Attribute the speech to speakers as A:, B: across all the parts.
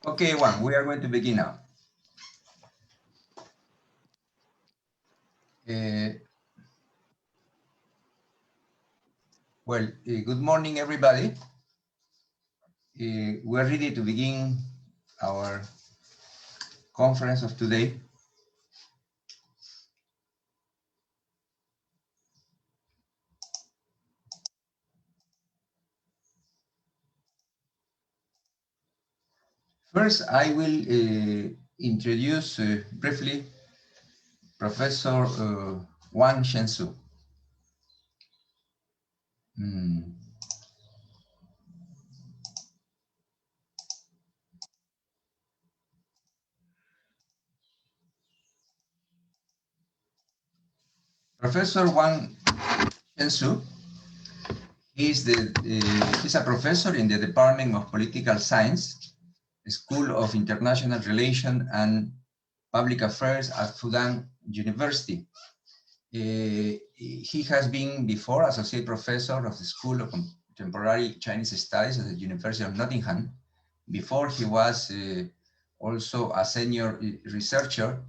A: Okay, Juan, we are going to begin now. Good morning, everybody. We're ready to begin our conference of today. First, I will introduce briefly Professor Wang Shensu. Professor Wang Shensu is he's a professor in the Department of Political Science, School of International Relations and Public Affairs at Fudan University. He has been before associate professor of the School of Contemporary Chinese Studies at the University of Nottingham. Before, he was also a senior researcher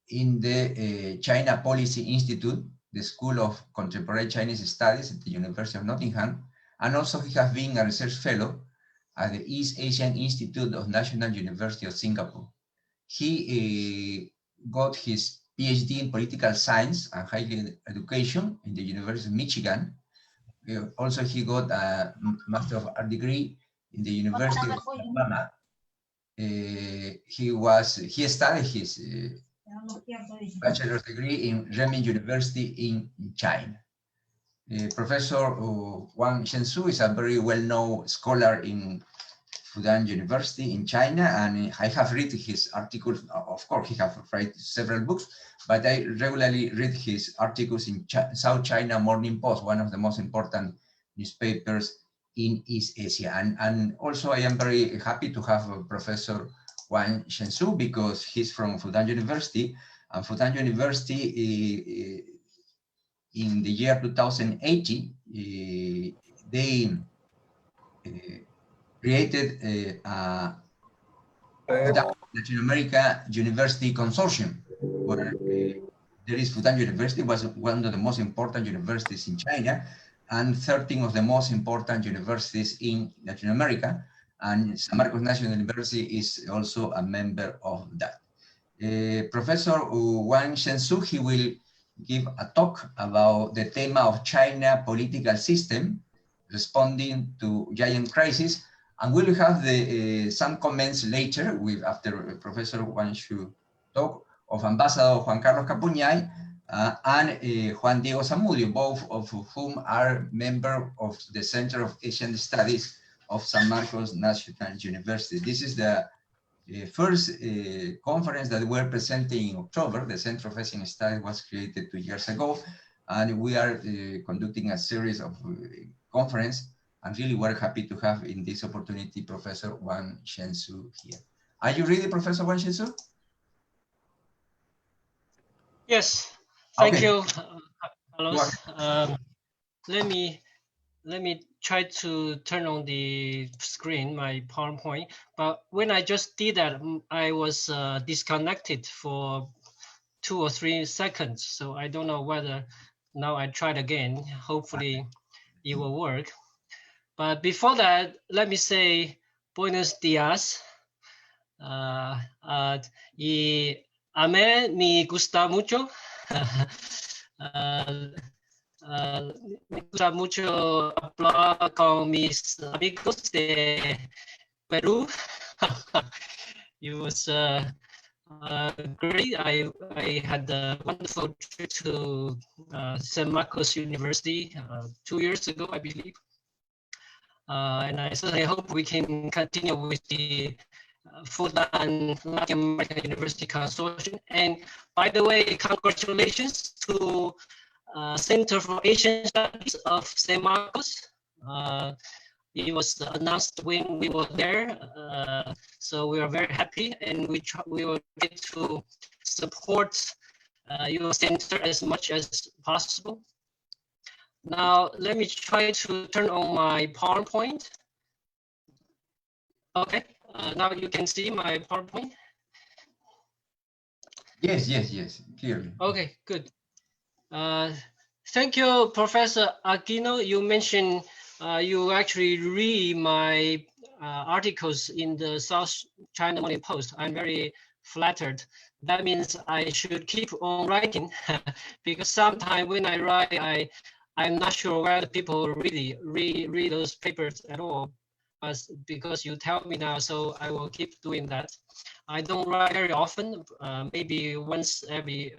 A: in the China Policy Institute, the School of Contemporary Chinese Studies at the University of Nottingham, and also he has been a research fellow at the East Asian Institute of National University of Singapore. He got his PhD in political science and higher education in the University of Michigan. Also, he got a Master of Art degree in the University of Alabama. He studied his bachelor's degree in Renmin University in China. Professor Wang Shensu is a very well-known scholar in Fudan University in China, and I have read his articles. Of course, he has written several books, but I regularly read his articles in South China Morning Post, one of the most important newspapers in East Asia. And also, I am very happy to have Professor Wang Shensu because he's from Fudan University, and Fudan University in the year 2018, they created a Latin America University Consortium, where there is Fudan University, was one of the most important universities in China, and 13 of the most important universities in Latin America. And San Marcos National University is also a member of that. Professor Wang Shensu, he will give a talk about the theme of China political system, responding to giant crisis. And we'll have some comments later after Professor Wang Shensu talk of Ambassador Juan Carlos Capuñay and Juan Diego Zamudio, both of whom are members of the Center of Asian Studies of San Marcos National University. This is the first conference that we're presenting in October. The Center of Asian Studies was created 2 years ago, and we are conducting a series of conferences. And really, we're happy to have in this opportunity Professor Wang Shensu here. Are you ready, Professor Wang Shensu?
B: Yes, thank you, Carlos. Let me try to turn on the screen, my PowerPoint. But when I just did that, I was disconnected for 2 or 3 seconds. So I don't know whether now I tried again. Hopefully it will work. But before that, let me say buenos días. Y a mí me gusta mucho. Me gusta mucho hablar con mis amigos de Peru. It was great. I had a wonderful trip to San Marcos University 2 years ago, I believe. And I certainly hope we can continue with the Fudan Latin American University Consortium. And by the way, congratulations to Center for Asian Studies of San Marcos. It was announced when we were there, so we are very happy, and we will get to support your center as much as possible. Now, let me try to turn on my PowerPoint. Okay, now you can see my PowerPoint.
A: Yes, clearly.
B: Okay, good. Thank you, Professor Aquino. You mentioned you actually read my articles in the South China Morning Post. I'm very flattered. That means I should keep on writing because sometimes when I write, I'm not sure whether people really read those papers at all. But because you tell me now, so I will keep doing that. I don't write very often, maybe once every,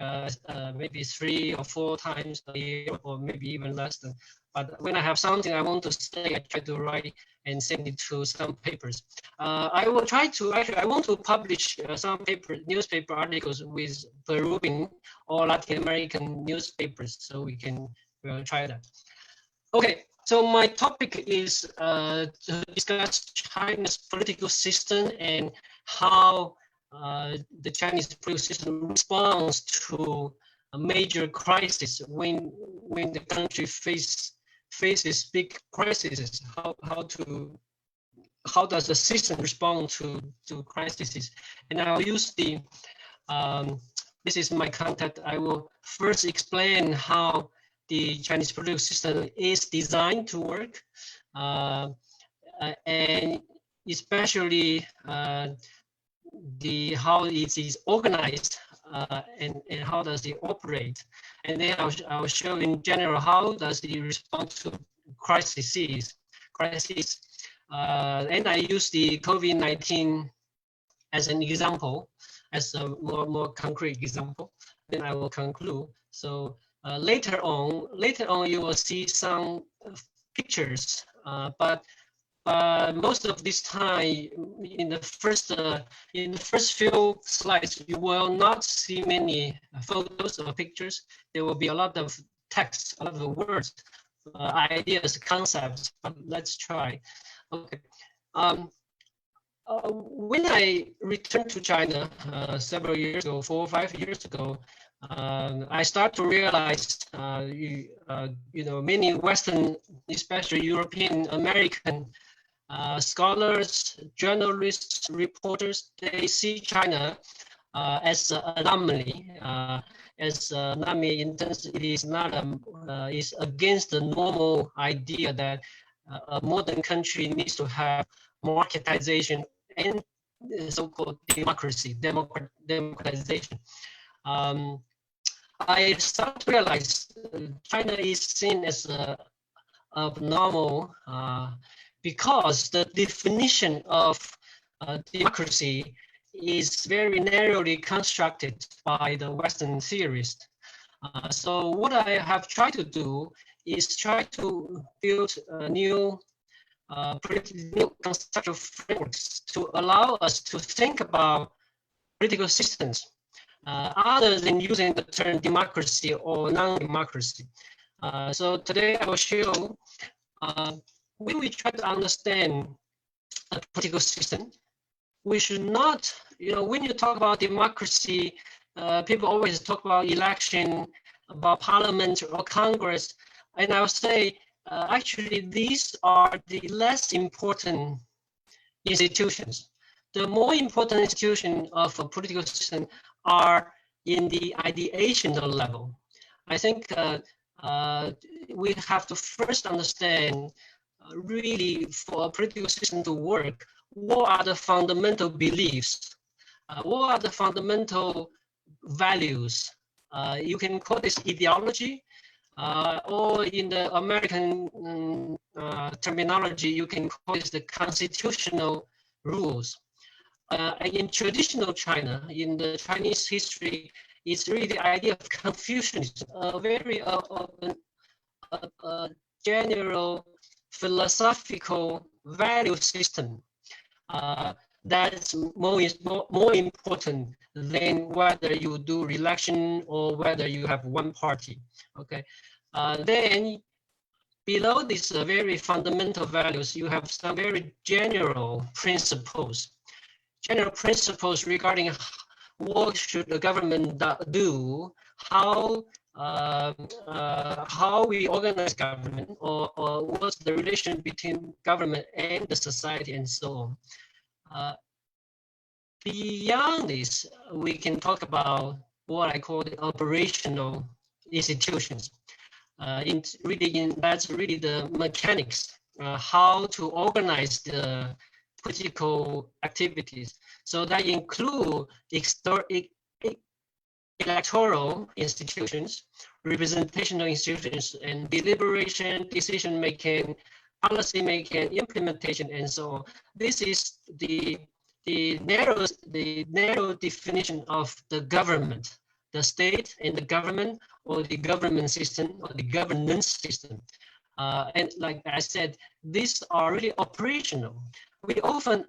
B: maybe 3 or 4 times a year, or maybe even less than. But when I have something I want to say, I try to write and send it to some papers. I will try to, actually, I want to publish some newspaper articles with Peruvian or Latin American newspapers, so we can try that. Okay, so my topic is to discuss China's political system and how the Chinese political system responds to a major crisis when the country faces big crises. How does the system respond to crises? And I'll use the this is my content. I will first explain how the Chinese political system is designed to work, and especially how it is organized and how does it operate. And then I'll show in general how does it respond to crises. And I use the COVID-19 as an example, as a more concrete example. Then I will conclude. So later on, you will see some pictures, but most of this time, in the first few slides, you will not see many photos or pictures. There will be a lot of text, a lot of words, ideas, concepts. But let's try. Okay. When I returned to China several years ago, 4 or 5 years ago, I start to realize, many Western, especially European, American scholars, journalists, reporters, they see China as an anomaly. As an anomaly in terms, it is not is against the normal idea that a modern country needs to have marketization and so-called democratization. I start to realize China is seen as abnormal because the definition of democracy is very narrowly constructed by the Western theorists. So what I have tried to do is try to build new conceptual frameworks to allow us to think about political systems other than using the term democracy or non-democracy. So today I will show when we try to understand a political system, we should not, when you talk about democracy, people always talk about election, about parliament or Congress, and I would say, actually, these are the less important institutions. The more important institutions of a political system are in the ideational level. I think we have to first understand, really, for a political system to work, what are the fundamental beliefs? What are the fundamental values? You can call this ideology, or in the American terminology, you can call this the constitutional rules. In traditional China, in the Chinese history, it's really the idea of Confucianism, a very general philosophical value system that's more important than whether you do election or whether you have one party. Okay, then below these very fundamental values, you have some very general principles. General principles regarding what should the government do, how we organize government, or what's the relation between government and the society, and so on. Beyond this, we can talk about what I call the operational institutions. That's really the mechanics, how to organize the political activities. So that include electoral institutions, representational institutions, and deliberation, decision making, policy making, implementation, and so on. This is the narrow definition of the government, the state and the government, or the government system, or the governance system. And like I said, these are really operational. We often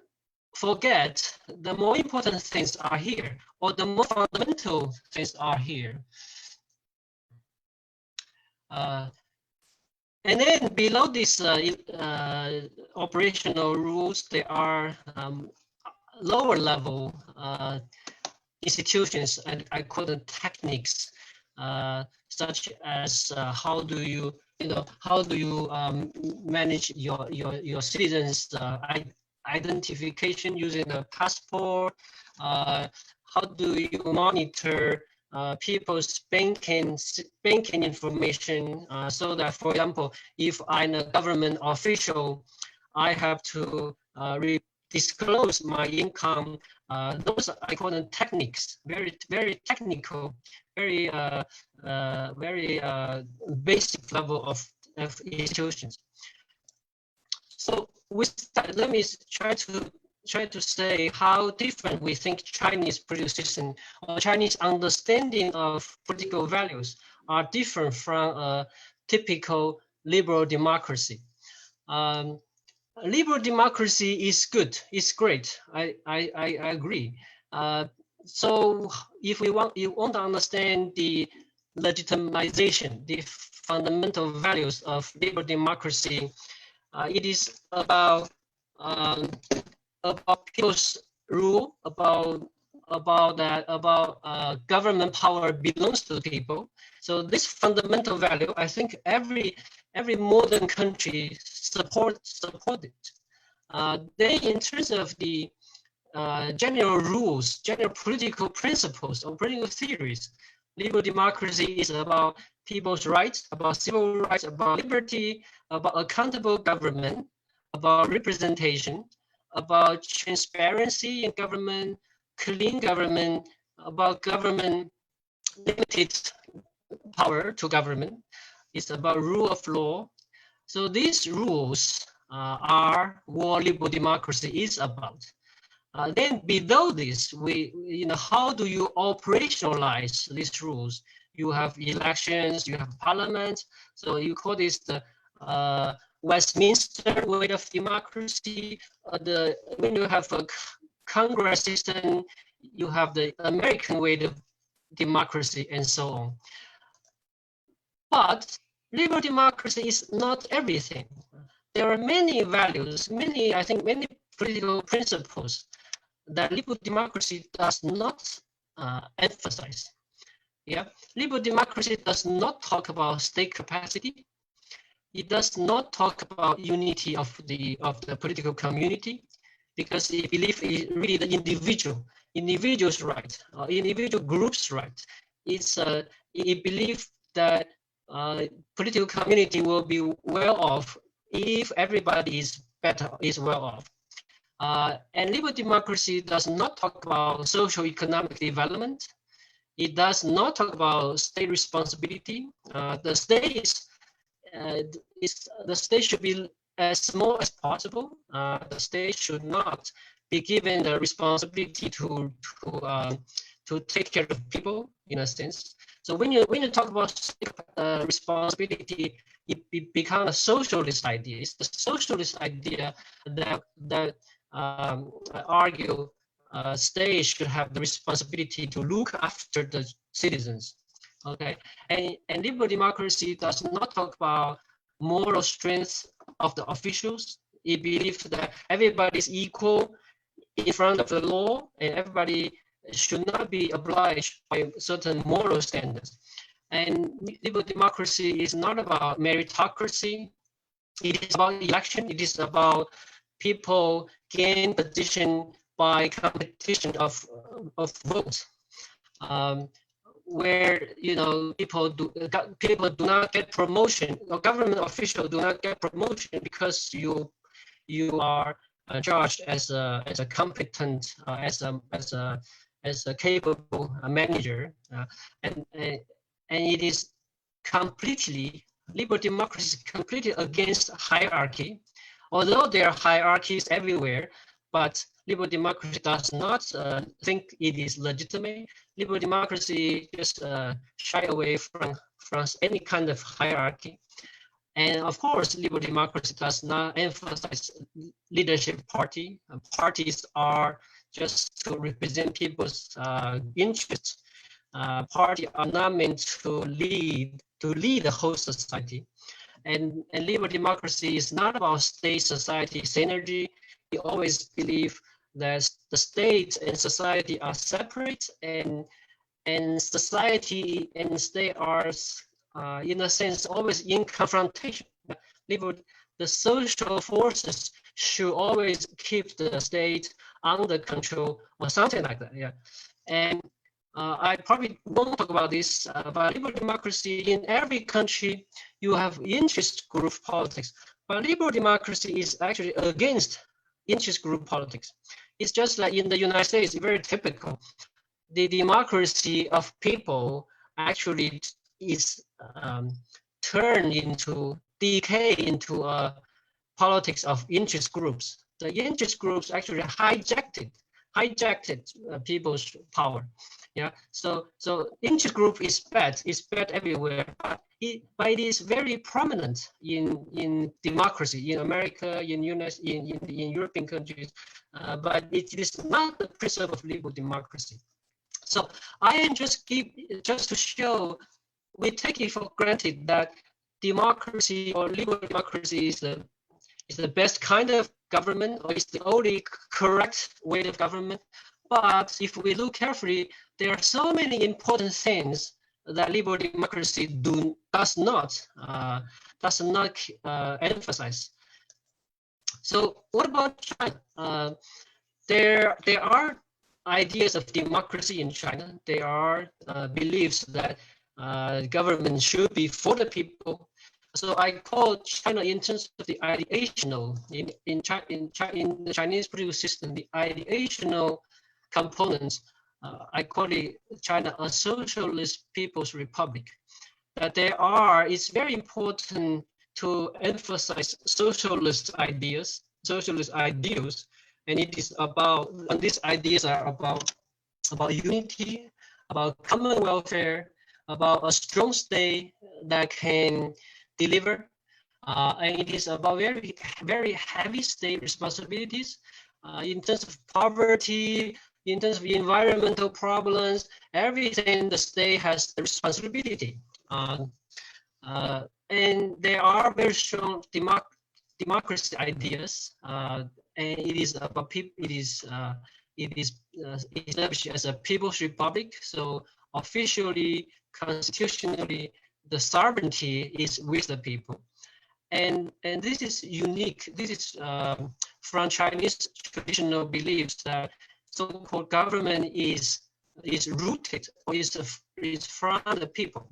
B: forget the more important things are here, or the more fundamental things are here. And then below these operational rules, there are lower level institutions, and I call them techniques, such as how do you manage your citizens' identification using a passport? How do you monitor people's banking information, so that, for example, if I'm a government official, I have to disclose my income. Those I call them techniques, very technical, very basic level of institutions. So with that, let me try to say how different we think Chinese political system or Chinese understanding of political values are different from a typical liberal democracy. Liberal democracy is good, it's great. I agree. So if you want to understand the legitimization, the fundamental values of liberal democracy, it is about people's rule, about government power belongs to the people. So this fundamental value, I think every modern country support it. Then in terms of the general rules, general political principles or political theories, liberal democracy is about people's rights, about civil rights, about liberty, about accountable government, about representation, about transparency in government, clean government, about government limited power to government. It's about rule of law. So these rules are what liberal democracy is about. Then below this, how do you operationalize these rules? You have elections, you have parliament. So you call this the Westminster way of democracy. When you have a Congress system, you have the American way of democracy, and so on. But liberal democracy is not everything. There are many values, many political principles that liberal democracy does not emphasize. Yeah, liberal democracy does not talk about state capacity. It does not talk about unity of the political community, because it believes really the individual's right, individual groups' right. It believes that political community will be well off if everybody is well off. And liberal democracy does not talk about social economic development. It does not talk about state responsibility. The state should be as small as possible. The state should not be given the responsibility to take care of people, in a sense. So when you talk about responsibility, it becomes a socialist idea. It's the socialist idea that argue state should have the responsibility to look after the citizens. Okay, and liberal democracy does not talk about moral strength of the officials. It believes that everybody is equal in front of the law, and everybody should not be obliged by certain moral standards. And liberal democracy is not about meritocracy. It is about election. It is about people gain position by competition of votes, where people do not get promotion, or government officials do not get promotion because you are judged as a competent, as a capable manager, and it is completely, liberal democracy is completely against hierarchy, although there are hierarchies everywhere. But liberal democracy does not think it is legitimate. Liberal democracy just shy away from any kind of hierarchy. And of course, liberal democracy does not emphasize leadership party. Parties are just to represent people's interests. Parties are not meant to lead the whole society. And liberal democracy is not about state society synergy. We always believe that the state and society are separate, and society and state are in a sense always in confrontation. The social forces should always keep the state under control, or something like that. Yeah, and I probably won't talk about this, but liberal democracy, in every country you have interest group politics, but liberal democracy is actually against interest group politics. It's just like in the United States, very typical. The democracy of people actually is turned into, decay into a politics of interest groups. The interest groups actually hijacked people's power. Yeah, so interest group is bad. It's bad everywhere, but it is very prominent in democracy in America, in European countries, but it is not the principle of liberal democracy. So I am just to show, we take it for granted that democracy or liberal democracy is the best kind of government, or is the only correct way of government. But if we look carefully, there are so many important things that liberal democracy does not emphasize. So what about China? There are ideas of democracy in China. There are beliefs that government should be for the people. So I call China, in terms of the ideational, in the Chinese political system, the ideational components, I call it China a socialist people's republic. That it's very important to emphasize socialist ideas, socialist ideals, and it is about, and these ideas are about unity, about common welfare, about a strong state that can deliver, and it is about very, very heavy state responsibilities in terms of poverty, in terms of environmental problems, everything the state has the responsibility. And there are very strong democracy ideas, and it is about people. It is established as a people's republic. So officially, constitutionally, the sovereignty is with the people, and this is unique. This is from Chinese traditional beliefs that so-called government is rooted, or is from the people,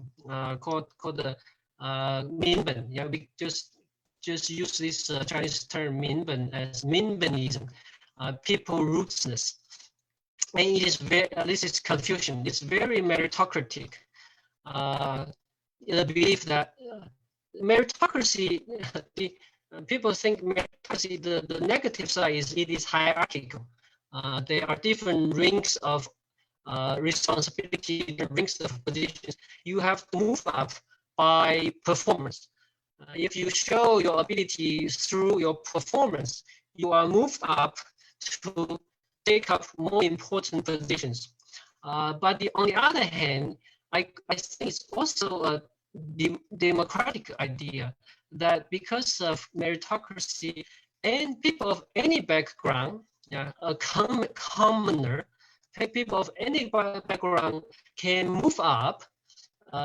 B: called the Minben. Yeah, we just use this Chinese term Minben as Minbenism, people rootsness. And it is this is Confucian. It's very meritocratic. The belief that meritocracy, people think meritocracy, the negative side is it is hierarchical. There are different ranks of responsibility, different ranks of positions. You have to move up by performance. If you show your ability through your performance, you are moved up to take up more important positions. But on the other hand, I think it's also a democratic idea that because of meritocracy, and people of any background, a commoner, people of any background can move up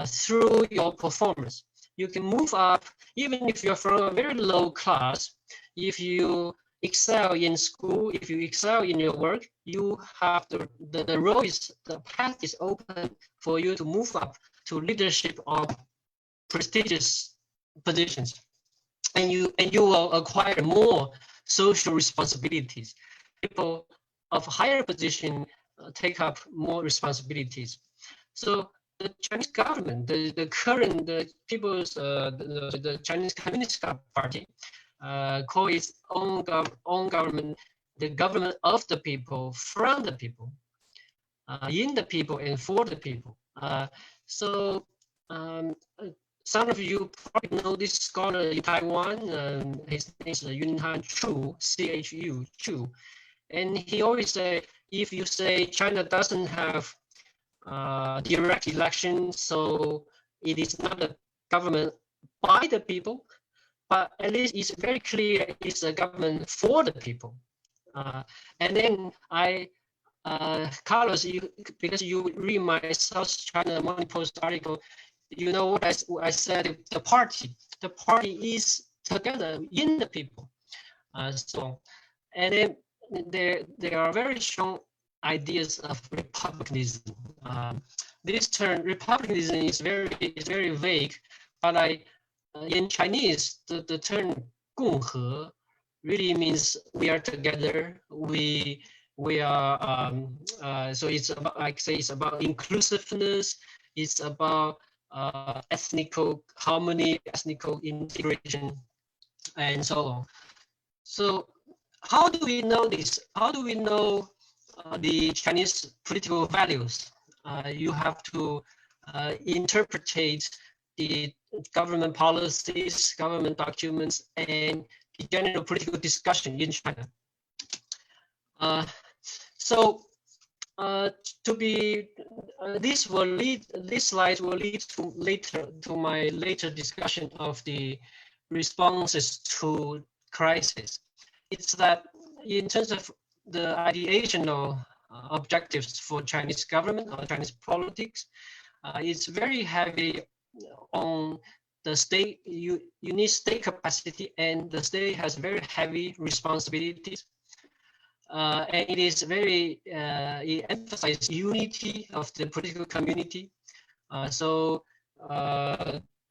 B: through your performance. You can move up even if you're from a very low class. If you excel in school, if you excel in your work, you have the road is, the path is open for you to move up to leadership of prestigious positions, and you will acquire more social responsibilities. People of higher position take up more responsibilities. So the Chinese government, the current people's the Chinese Communist Party, call its own government the government of the people, from the people, in the people, and for the people. So some of you probably know this scholar in Taiwan. His name is Yunhan Chu, C-H-U, Chu. And he always say, if you say China doesn't have direct election, so it is not a government by the people, but at least it's very clear it's a government for the people. And then Carlos, because you read my South China Morning Post article, you know what I said, the party is together in the people. So, and then there are very strong ideas of republicanism. This term republicanism is very vague, but in Chinese the term 共和 really means we are together. We are so it's about, like say, it's about inclusiveness. It's about ethnical harmony, ethnical integration, and so on. So how do we know this? How do we know the Chinese political values? You have to interpret the government policies, government documents, and the general political discussion in China. So to be these slides will lead to my later discussion of the responses to crisis. It's that in terms of the ideational objectives for Chinese government or Chinese politics, it's very heavy on the state. You need state capacity, and the state has very heavy responsibilities. And it is very, it emphasizes unity of the political community. So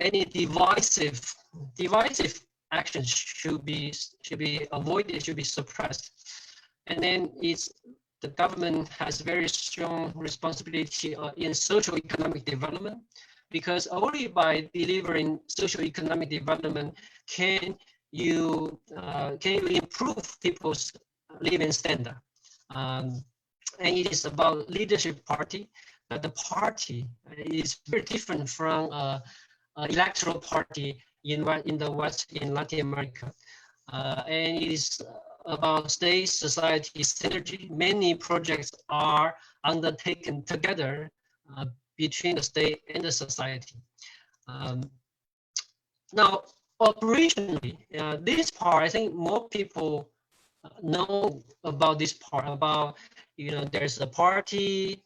B: any divisive actions should be avoided, should be suppressed. And then the government has very strong responsibility in socio-economic development, because only by delivering socio-economic development can you improve people's living standard. And it is about leadership party, but the party is very different from electoral party in the West, in Latin America. And it is about state society synergy. Many projects are undertaken together between the state and the society. Now, operationally, this part, I think more people know about this part, about, there's a party,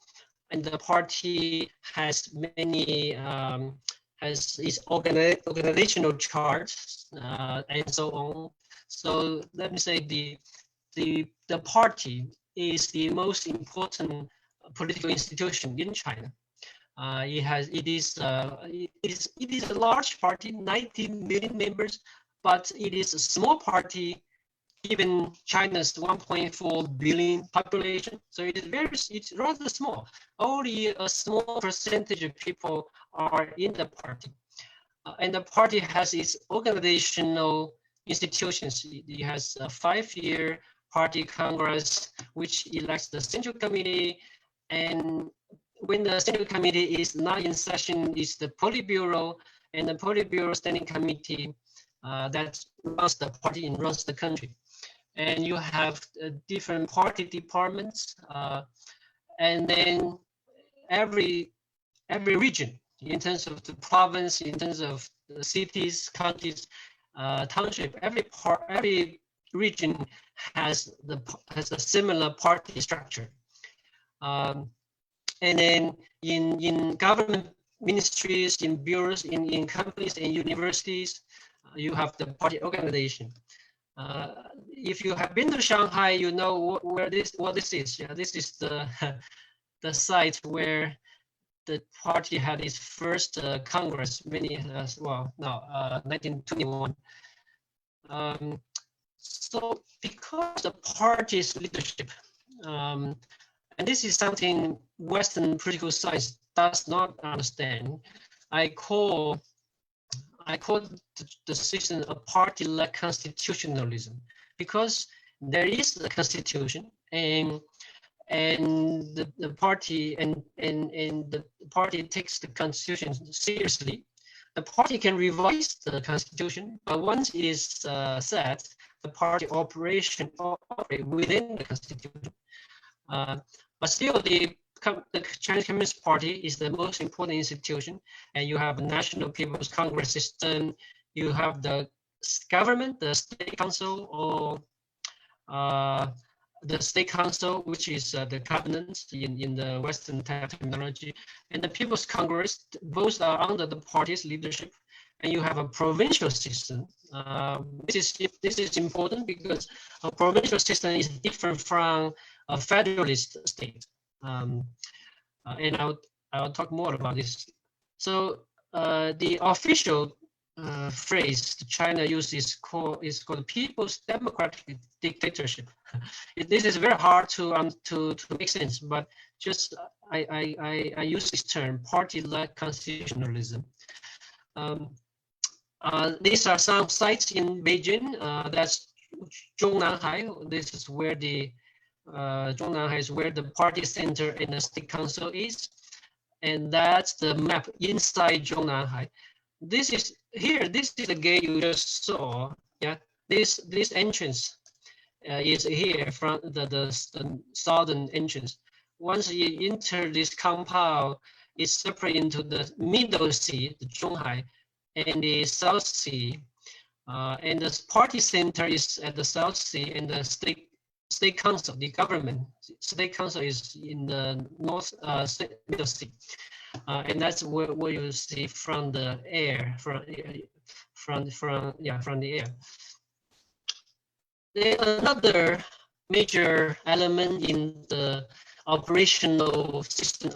B: and the party has many, has its organizational charts, and so on. So let me say the party is the most important political institution in China. It is a large party, 90 million members, but it is a small party given China's 1.4 billion population. So it's rather small. Only a small percentage of people are in the party. And the party has its organizational institutions. It has a 5-year party congress, which elects the central committee. And when the central committee is not in session, it's the Politburo, and the Politburo standing committee that runs the party and runs the country. And you have different party departments, and then every region, in terms of the province, in terms of the cities, counties, township, every region has a similar party structure. And then in government ministries, in bureaus, in companies and universities, you have the party organization. If you have been to Shanghai, you know what this is. Yeah, this is the the site where the party had its first Congress, 1921. So because the party's leadership, and this is something Western political science does not understand, I call the system a party-led constitutionalism, because there is a constitution, and the party the party takes the constitution seriously. The party can revise the constitution, but once it is set, the party operate within the constitution. But still, the Chinese Communist Party is the most important institution, and you have a National People's Congress system. You have the government, the State Council, or the State Council, which is the cabinet in the Western terminology, and the People's Congress. Both are under the party's leadership, and you have a provincial system. This is important because a provincial system is different from a federalist state, and I'll talk more about this. So the official phrase China uses is called People's Democratic Dictatorship. This is very hard to make sense, but just I use this term, party-led constitutionalism. These are some sites in Beijing. That's Zhongnanhai. This is where the Zhongnanhai is where the party center and the State Council is, and that's the map inside Zhongnanhai. This is the gate you just saw. Yeah, this entrance is here from the southern entrance. Once you enter this compound, it's separated into the middle sea, the Zhonghai, and the South Sea. And the party center is at the South Sea, and the State Council, the government, State Council is in the Middle Sea. And that's where you see from the air, from the air. Another major element in the operational system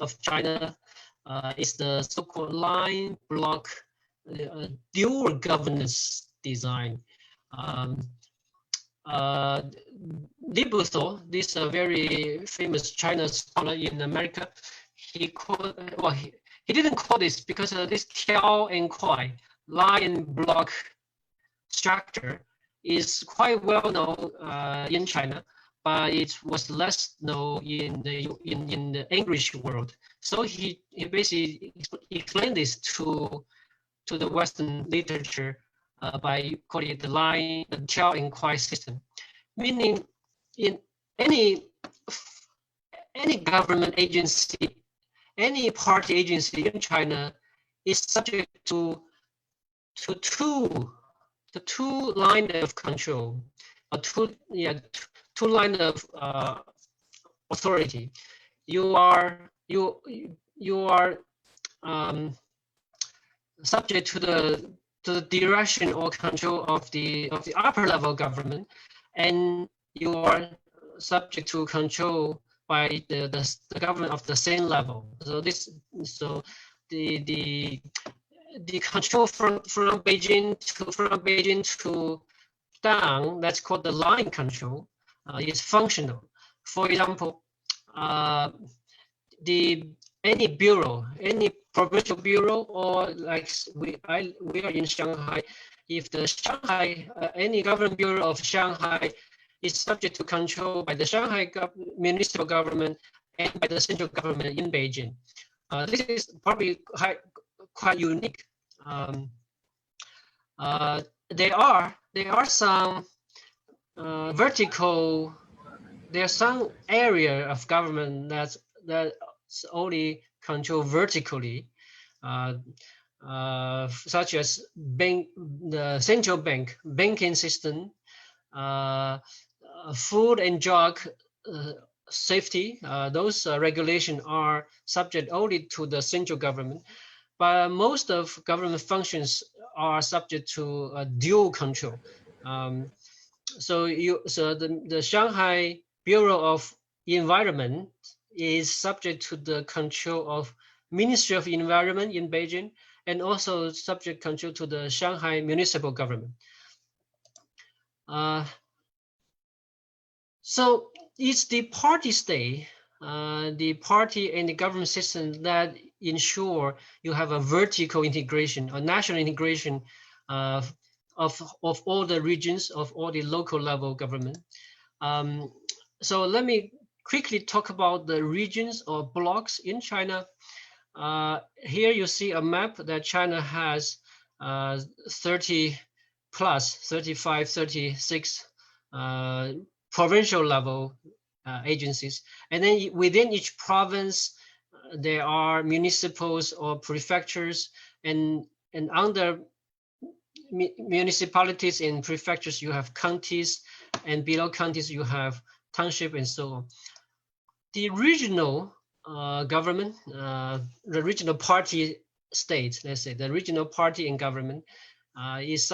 B: of China is the so-called line block dual governance design. Li Butho, this very famous China scholar in America, he didn't call this because this Tiao and Kuai line block structure is quite well known in China, but it was less known in the English world. So he basically explained this to the Western literature by calling it the Tiao and Kuai system, meaning in any government agency, any party agency in China is subject to two lines of control, two lines of authority. You are subject to the direction or control of the upper level government, and you are subject to control by the government of the same level. So the control from Beijing to down, that's called the line control, is functional. For example, any bureau, any provincial bureau, or like we are in Shanghai, if the Shanghai any government bureau of Shanghai is subject to control by the Shanghai municipal government and by the central government in Beijing. This is probably quite unique. There are some vertical. There are some area of government that's only controlled vertically, such as the central banking system, food and drug safety. Those regulations are subject only to the central government, but most of government functions are subject to dual control. So the Shanghai Bureau of Environment is subject to the control of Ministry of Environment in Beijing, and also subject control to the Shanghai municipal government. So it's the party state, the party and the government system that ensure you have a vertical integration, a national integration of all the regions, of all the local level government. So let me quickly talk about the regions or blocks in China. Here you see a map that China has 30 plus, 35, 36 provincial level agencies. And then within each province, there are municipals or prefectures, and under municipalities and prefectures, you have counties, and below counties, you have township and so on. The regional government, the regional party state, let's say, the regional party and government is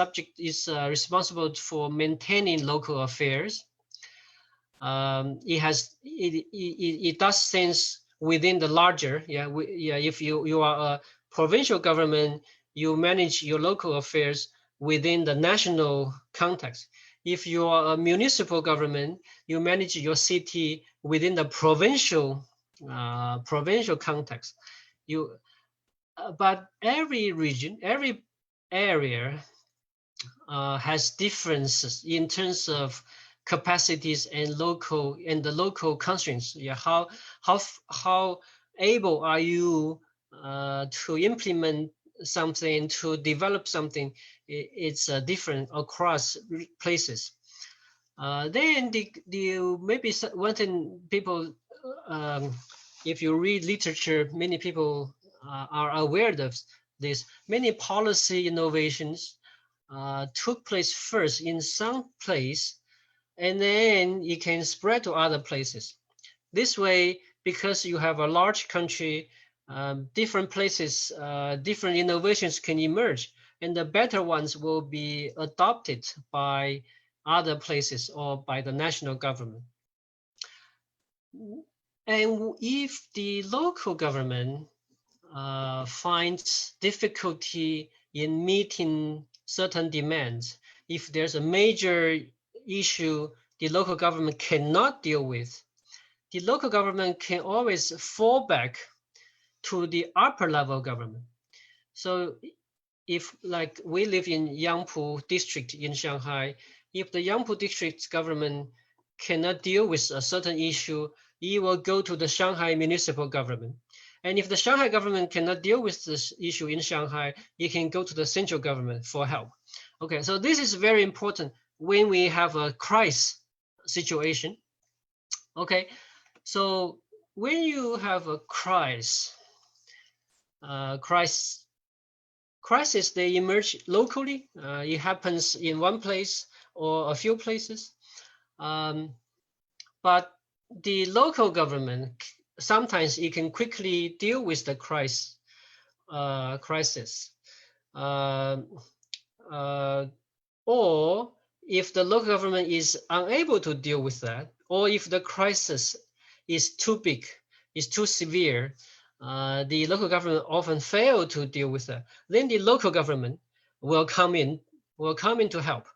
B: responsible for maintaining local affairs. It does things within the larger, if you are a provincial government, you manage your local affairs within the national context. If you are a municipal government, you manage your city within the provincial context. But every region, every area has differences in terms of capacities and the local constraints. How able are you to implement something, to develop something? It's different across places. Then maybe one thing people, if you read literature, many people are aware of this. Many policy innovations took place first in some place, and then it can spread to other places. This way, because you have a large country, different places, different innovations can emerge, and the better ones will be adopted by other places or by the national government. And if the local government finds difficulty in meeting certain demands, if there's a major issue the local government cannot deal with, the local government can always fall back to the upper level government. So if, like, we live in Yangpu district in Shanghai, if the Yangpu district government cannot deal with a certain issue, it will go to the Shanghai municipal government. And if the Shanghai government cannot deal with this issue in Shanghai, it can go to the central government for help. Okay, so this is very important when we have a crisis situation. Okay, so when you have a crisis, they emerge locally. It happens in one place or a few places. But the local government, sometimes it can quickly deal with the crisis. Or if the local government is unable to deal with that, or if the crisis is too big, is too severe, the local government often fail to deal with that, then the local government will come in to help.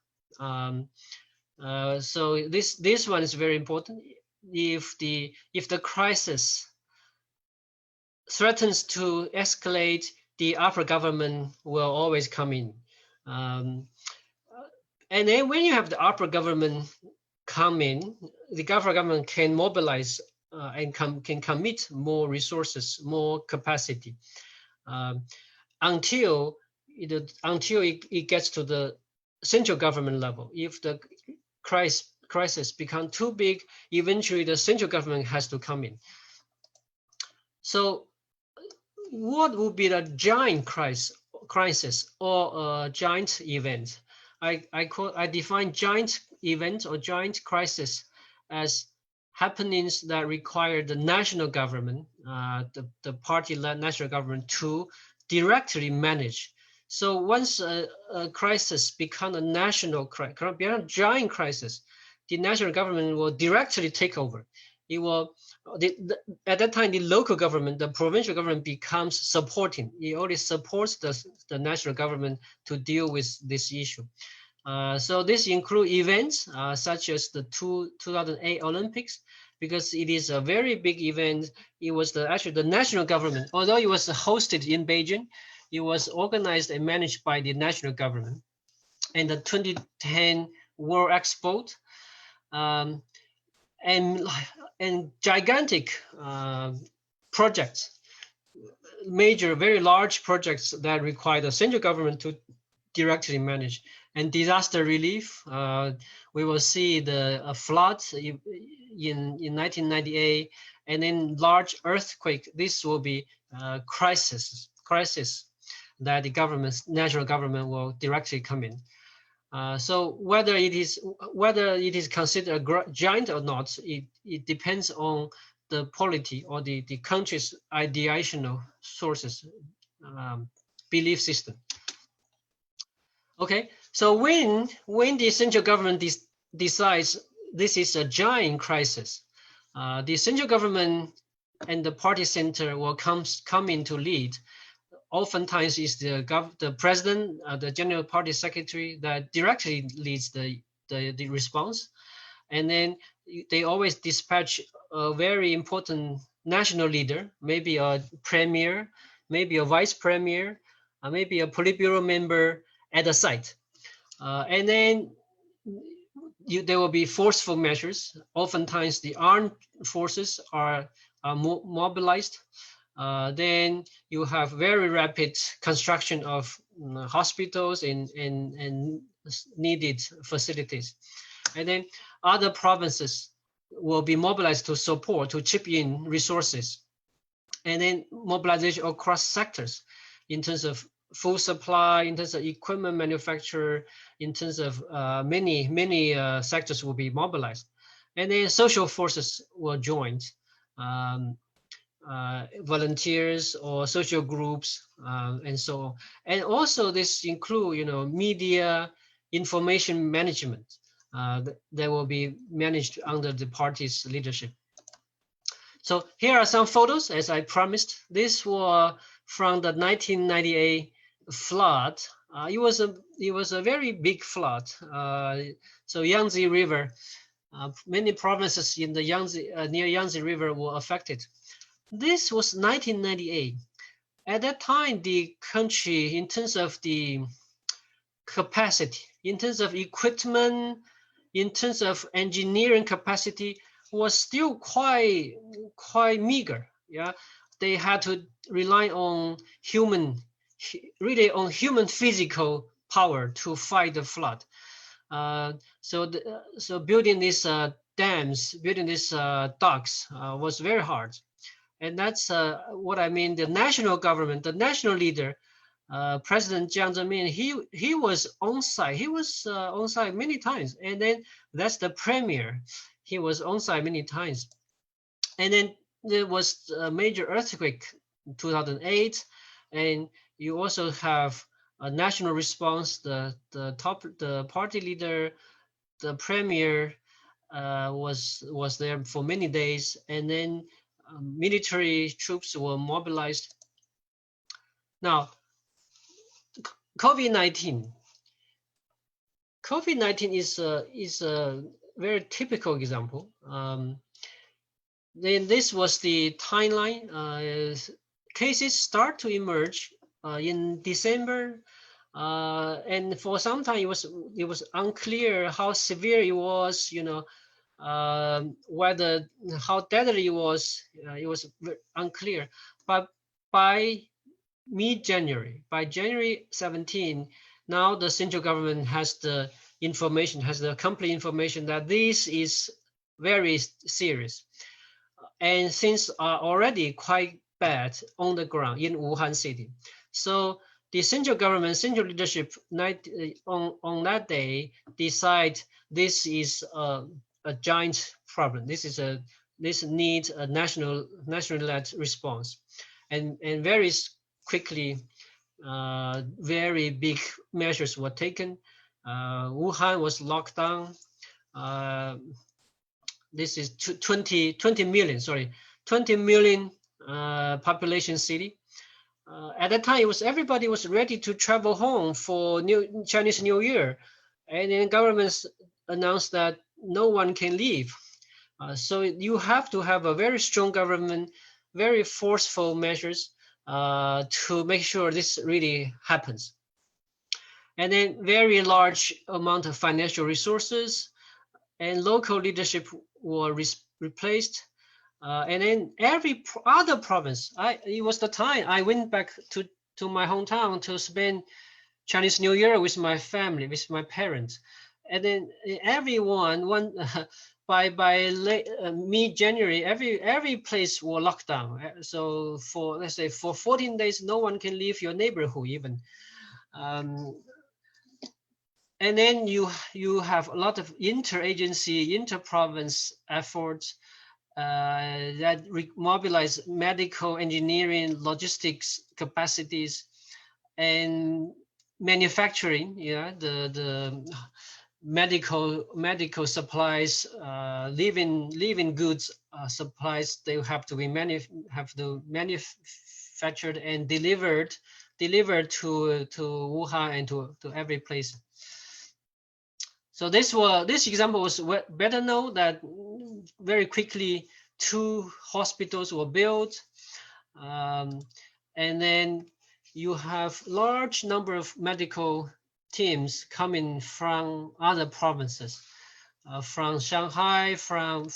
B: So this one is very important. If the crisis threatens to escalate, the upper government will always come in. And then when you have the upper government come in, the government can mobilize and can commit more resources, more capacity, until it gets to the central government level. If the crisis become too big, eventually the central government has to come in. So what would be the giant crisis or a giant event? I define giant event or giant crisis as happenings that require the national government, the party-led national government, to directly manage. So once a crisis becomes a national crisis, a giant crisis, the national government will directly take over. It will, at that time, the local government, the provincial government becomes supporting. It only supports the national government to deal with this issue. So this includes events such as the 2008 Olympics, because it is a very big event. It was actually the national government, although it was hosted in Beijing, it was organized and managed by the national government. And the 2010 World Expo, and gigantic projects, major, very large projects that require the central government to directly manage. And disaster relief, we will see the flood in 1998, and then large earthquake. This will be crisis that the national government will directly come in. So whether it is considered a giant or not, it depends on the polity or the country's ideational sources, belief system. Okay, so when the central government decides this is a giant crisis, the central government and the party center will come into lead. Oftentimes is the president, the general party secretary that directly leads the response. And then they always dispatch a very important national leader, maybe a premier, maybe a vice premier, maybe a Politburo member at the site. And then there will be forceful measures. Oftentimes the armed forces are mobilized. Then you have very rapid construction of hospitals and needed facilities. And then other provinces will be mobilized to support, to chip in resources. And then mobilization across sectors in terms of food supply, in terms of equipment manufacture, in terms of many sectors will be mobilized. And then social forces will join. Volunteers or social groups, and so on. And also this include, media information management that will be managed under the party's leadership. So here are some photos, as I promised. This was from the 1998 flood. It was a very big flood. So Yangtze River, many provinces in the Yangtze near Yangtze River were affected. This was 1998. At that time, the country, in terms of the capacity, in terms of equipment, in terms of engineering capacity, was still quite meager. Yeah, they had to rely on human physical power to fight the flood. So building these dams, building these docks was very hard. And that's what I mean. The national government, the national leader, President Jiang Zemin, he was on site. He was on site many times. And then that's the premier. He was on site many times. And then there was a major earthquake in 2008. And you also have a national response. The party leader, the premier was there for many days. And then military troops were mobilized. Now, COVID-19 is a very typical example. Then this was the timeline. Cases start to emerge in December, and for some time it was unclear how severe it was. Whether how deadly it was unclear. But by mid-January, by January 17, now the central government has the information, has the complete information that this is very serious, and things are already quite bad on the ground in Wuhan city. So the central government, central leadership on that day decide this is a giant problem. This needs a national-led response, and very quickly very big measures were taken. Wuhan was locked down. This is 20 million, sorry, 20 million population city. At that time, everybody was ready to travel home for Chinese New Year, and then governments announced that no one can leave. So you have to have a very strong government, very forceful measures to make sure this really happens. And then very large amount of financial resources and local leadership were replaced. And then every other province, it was the time I went back to my hometown to spend Chinese New Year with my family, with my parents. And then everyone, by late mid-January, every place was locked down. So for, let's say, for 14 days, no one can leave your neighborhood even. And then you have a lot of interagency, inter-province efforts that mobilize medical engineering, logistics capacities, and manufacturing. Yeah, the medical supplies, living goods supplies. They have to be manufactured and delivered to Wuhan and to every place. So this example was better known that very quickly 2 hospitals were built, and then you have large number of medical teams coming from other provinces, from Shanghai, from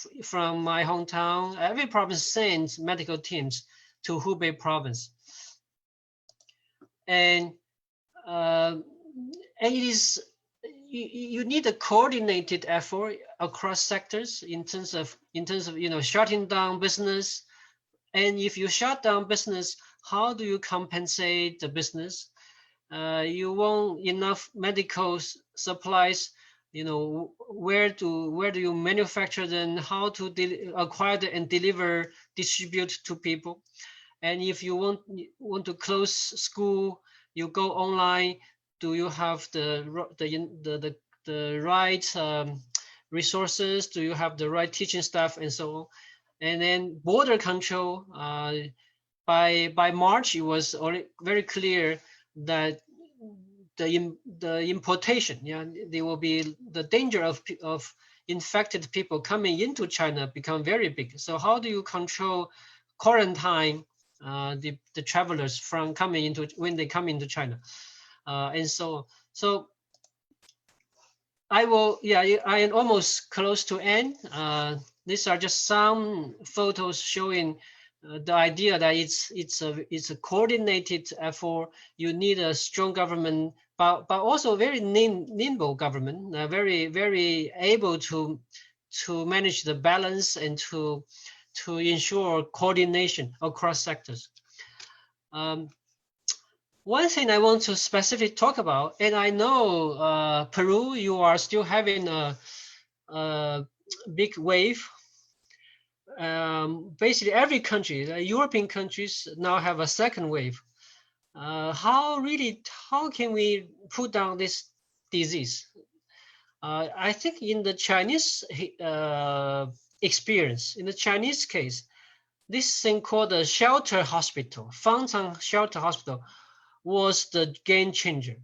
B: my hometown. Every province sends medical teams to Hubei province, and it is. You need a coordinated effort across sectors in terms of shutting down business. And if you shut down business, how do you compensate the business? You want enough medical supplies. Where do you manufacture them? How to acquire and distribute to people? And if you want to close school, you go online. Do you have the right resources? Do you have the right teaching staff and so on? And then border control. By March, it was already very clear that the importation, there will be the danger of infected people coming into China become very big. So how do you control quarantine the travelers from when they come into China? And so I am almost close to end. These are just some photos showing the idea that it's a coordinated effort. You need a strong government, but also very nimble government, very very able to manage the balance and to ensure coordination across sectors. One thing I want to specifically talk about, and I know Peru, you are still having a big wave. Basically, every country, the European countries now have a second wave. How can we put down this disease? I think in the Chinese experience, in the Chinese case, this thing called the shelter hospital, Fangchang Shelter Hospital, was the game changer.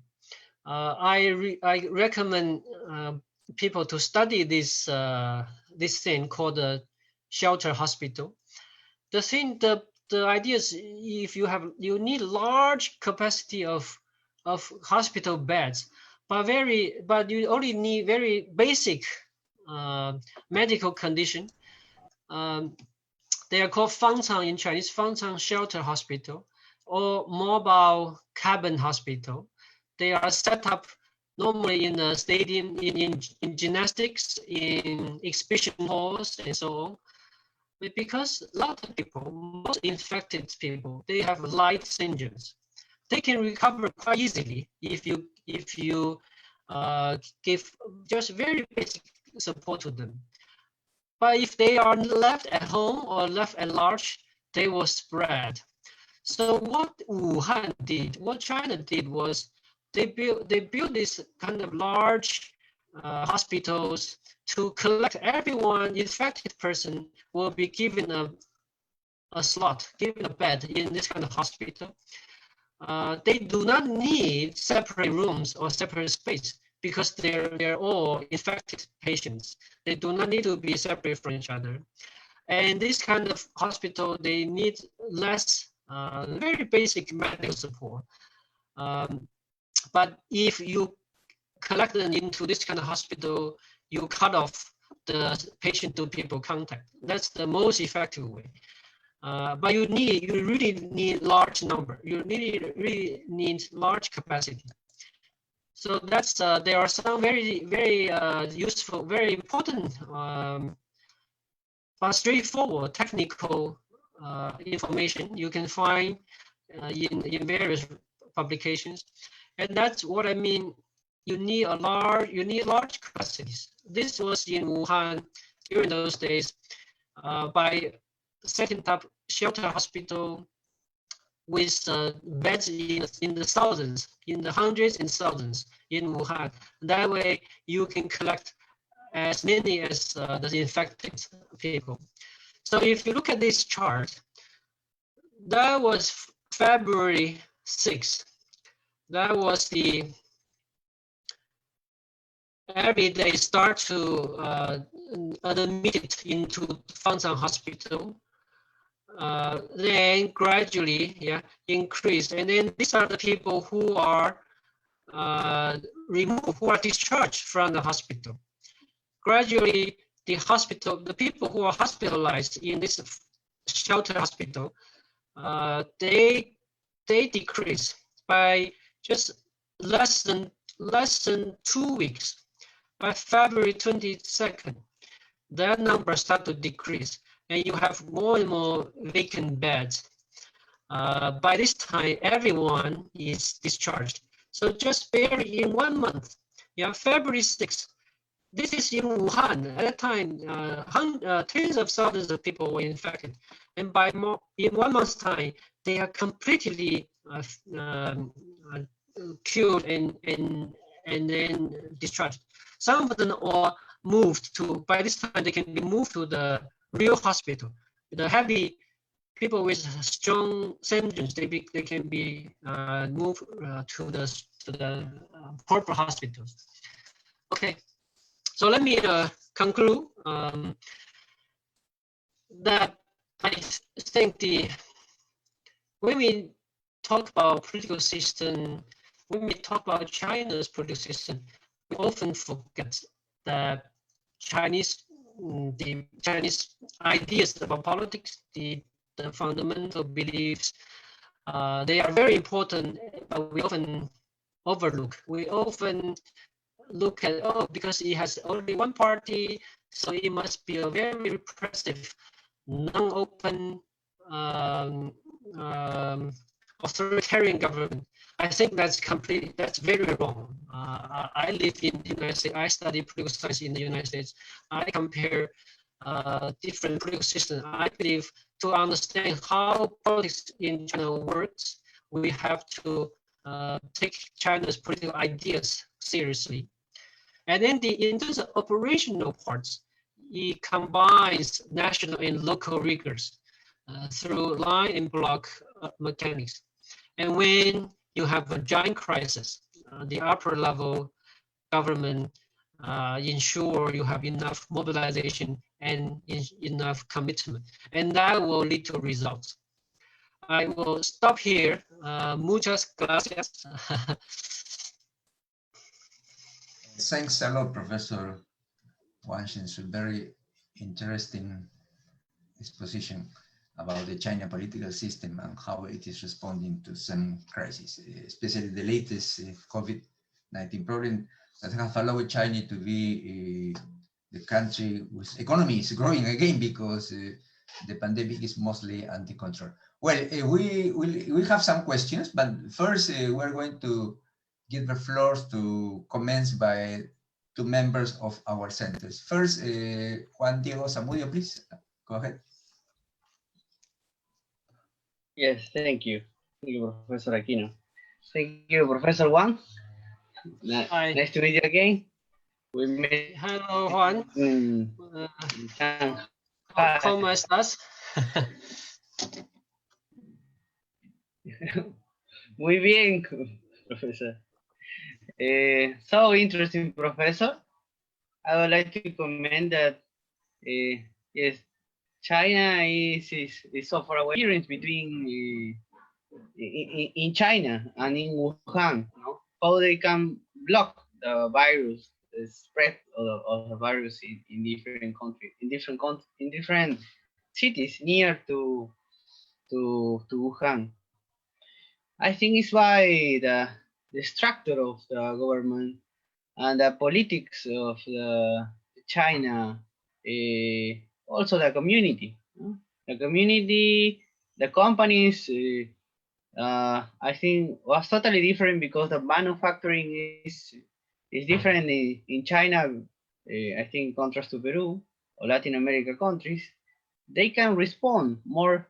B: I recommend people to study this thing called the shelter hospital. The idea is if you need large capacity of hospital beds, but you only need very basic medical condition. They are called Fangchang in Chinese, Fangchang Shelter Hospital, or mobile cabin hospital. They are set up normally in a stadium, in gymnastics, in exhibition halls, and so on. But because a lot of people, most infected people, they have light symptoms. They can recover quite easily if you give just very basic support to them. But if they are left at home or left at large, they will spread. So what Wuhan did, what China did was they built this kind of large hospitals to collect everyone. Infected person will be given a slot, given a bed in this kind of hospital. They do not need separate rooms or separate space because they're all infected patients. They do not need to be separate from each other. And this kind of hospital, they need less, very basic medical support. But if you collect them into this kind of hospital, you cut off the patient-to-people contact. That's the most effective way. But you really need large number. You really need large capacity. So that's there are some very useful, very important, but straightforward technical information you can find in various publications, and that's what I mean. You need large capacities. This was in Wuhan during those days by setting up shelter hospital with beds in the thousands, in the hundreds and thousands in Wuhan. That way you can collect as many as the infected people. So if you look at this chart, that was February 6th. That was the every day start to admit into Fangshan Hospital. Then gradually, increase. And then these are the people who are removed, who are discharged from the hospital. Gradually, the people who are hospitalized in this shelter hospital, they decrease by just less than 2 weeks. By February 22nd, that number start to decrease, and you have more and more vacant beds. By this time, everyone is discharged. So just barely in 1 month, February 6th, this is in Wuhan. At that time, tens of thousands of people were infected, and in 1 month's time, they are completely cured and then discharged. Some of them are moved to. By this time, they can be moved to the real hospital. The heavy people with strong symptoms, they can be moved to the proper hospitals. Okay. So let me conclude that I think when we talk about political system, when we talk about China's political system, we often forget that the Chinese ideas about politics, the fundamental beliefs, they are very important, but we often overlook. We often look at, because it has only one party, so it must be a very repressive, non-open, authoritarian government. I think that's very wrong. I live in the United States. I study political science in the United States. I compare different political systems. I believe to understand how politics in China works, we have to take China's political ideas seriously. And then in terms of operational parts, it combines national and local rigors through line and block mechanics. And when you have a giant crisis, the upper level government ensure you have enough mobilization and enough commitment, and that will lead to results. I will stop here. Muchas gracias.
A: Thanks a lot, Professor Wang Xinsu. Very interesting exposition about the China political system and how it is responding to some crises, especially the latest COVID-19 problem that have allowed China to be the country whose economy is growing again because the pandemic is mostly under control. Well, we have some questions, but first we're going to give the floor to comments by two members of our centers. First, Juan Diego Zamudio, please, go ahead.
C: Yes, thank you. Thank you, Professor Aquino. Thank you, Professor Wang.
B: Hi.
C: Nice to meet you again. We met
B: Hello, Juan.
C: in Shanghai.
B: ¿Cómo estás?
C: Muy bien, Professor. So interesting, Professor. I would like to comment that yes, China is so far away. Difference between in China and in Wuhan, no? How they can block the virus, the spread of the virus in different countries, in different cities near to Wuhan. I think it's why the structure of the government and the politics of the China, also the community, no? The community, the companies. I think was totally different because the manufacturing is different in China. I think in contrast to Peru or Latin America countries, they can respond more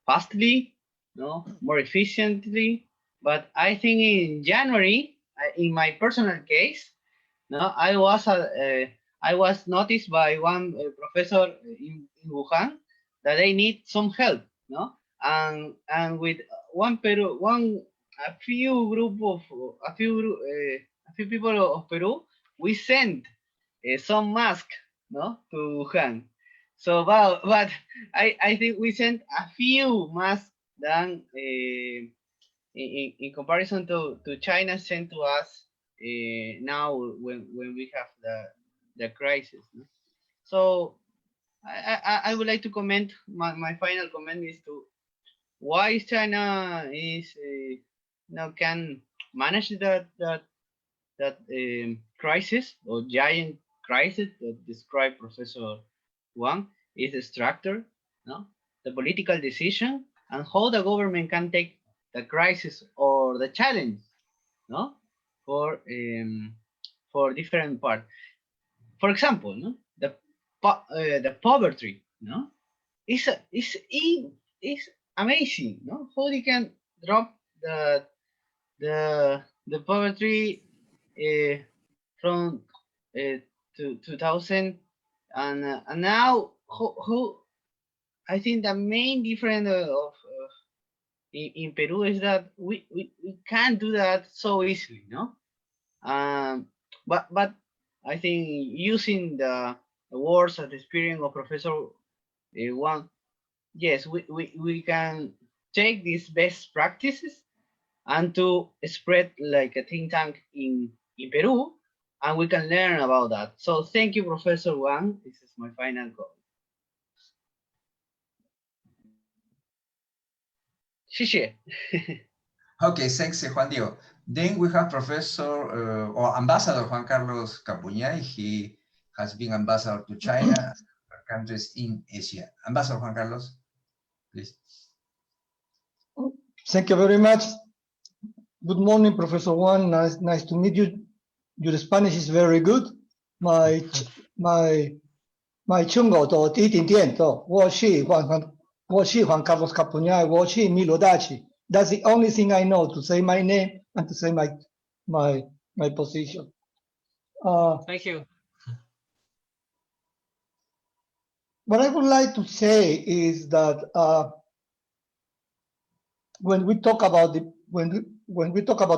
C: fastly, no, more efficiently. But I think in January, in my personal case, no, I was noticed by one professor in Wuhan that they need some help, no, and with a few group of a few people of Peru, we sent some mask, no, to Wuhan. So, but I think we sent a few masks than in comparison to China sent to us now when we have the crisis. No? So I would like to comment. My final comment is to why China is now can manage that crisis or giant crisis that described Professor Wang is the structure, no, the political decision, and how the government can take the crisis or the challenge, no, for different parts. For example, no, the poverty, no, is amazing, no, how they can drop the poverty from to 2000 and now who I think the main difference of in Peru is that we can't do that so easily, no. But I think using the words and experience of Professor Wang, yes, we can take these best practices and to spread like a think tank in Peru, and we can learn about that. So thank you, Professor Wang. This is my final call. 谢谢.
A: Okay, thanks, Juan Diego. Then we have Professor or Ambassador Juan Carlos Capuñay. He has been ambassador to China and other countries in Asia. Ambassador Juan Carlos, please.
D: Thank you very much. Good morning, Professor Juan. Nice to meet you. Your Spanish is very good. My chungo to 一点点 to 我是Juan Carlos Capuñay. 我是米罗大奇. That's the only thing I know to say my name and to say my position.
B: Thank you.
D: What I would like to say is that when we talk about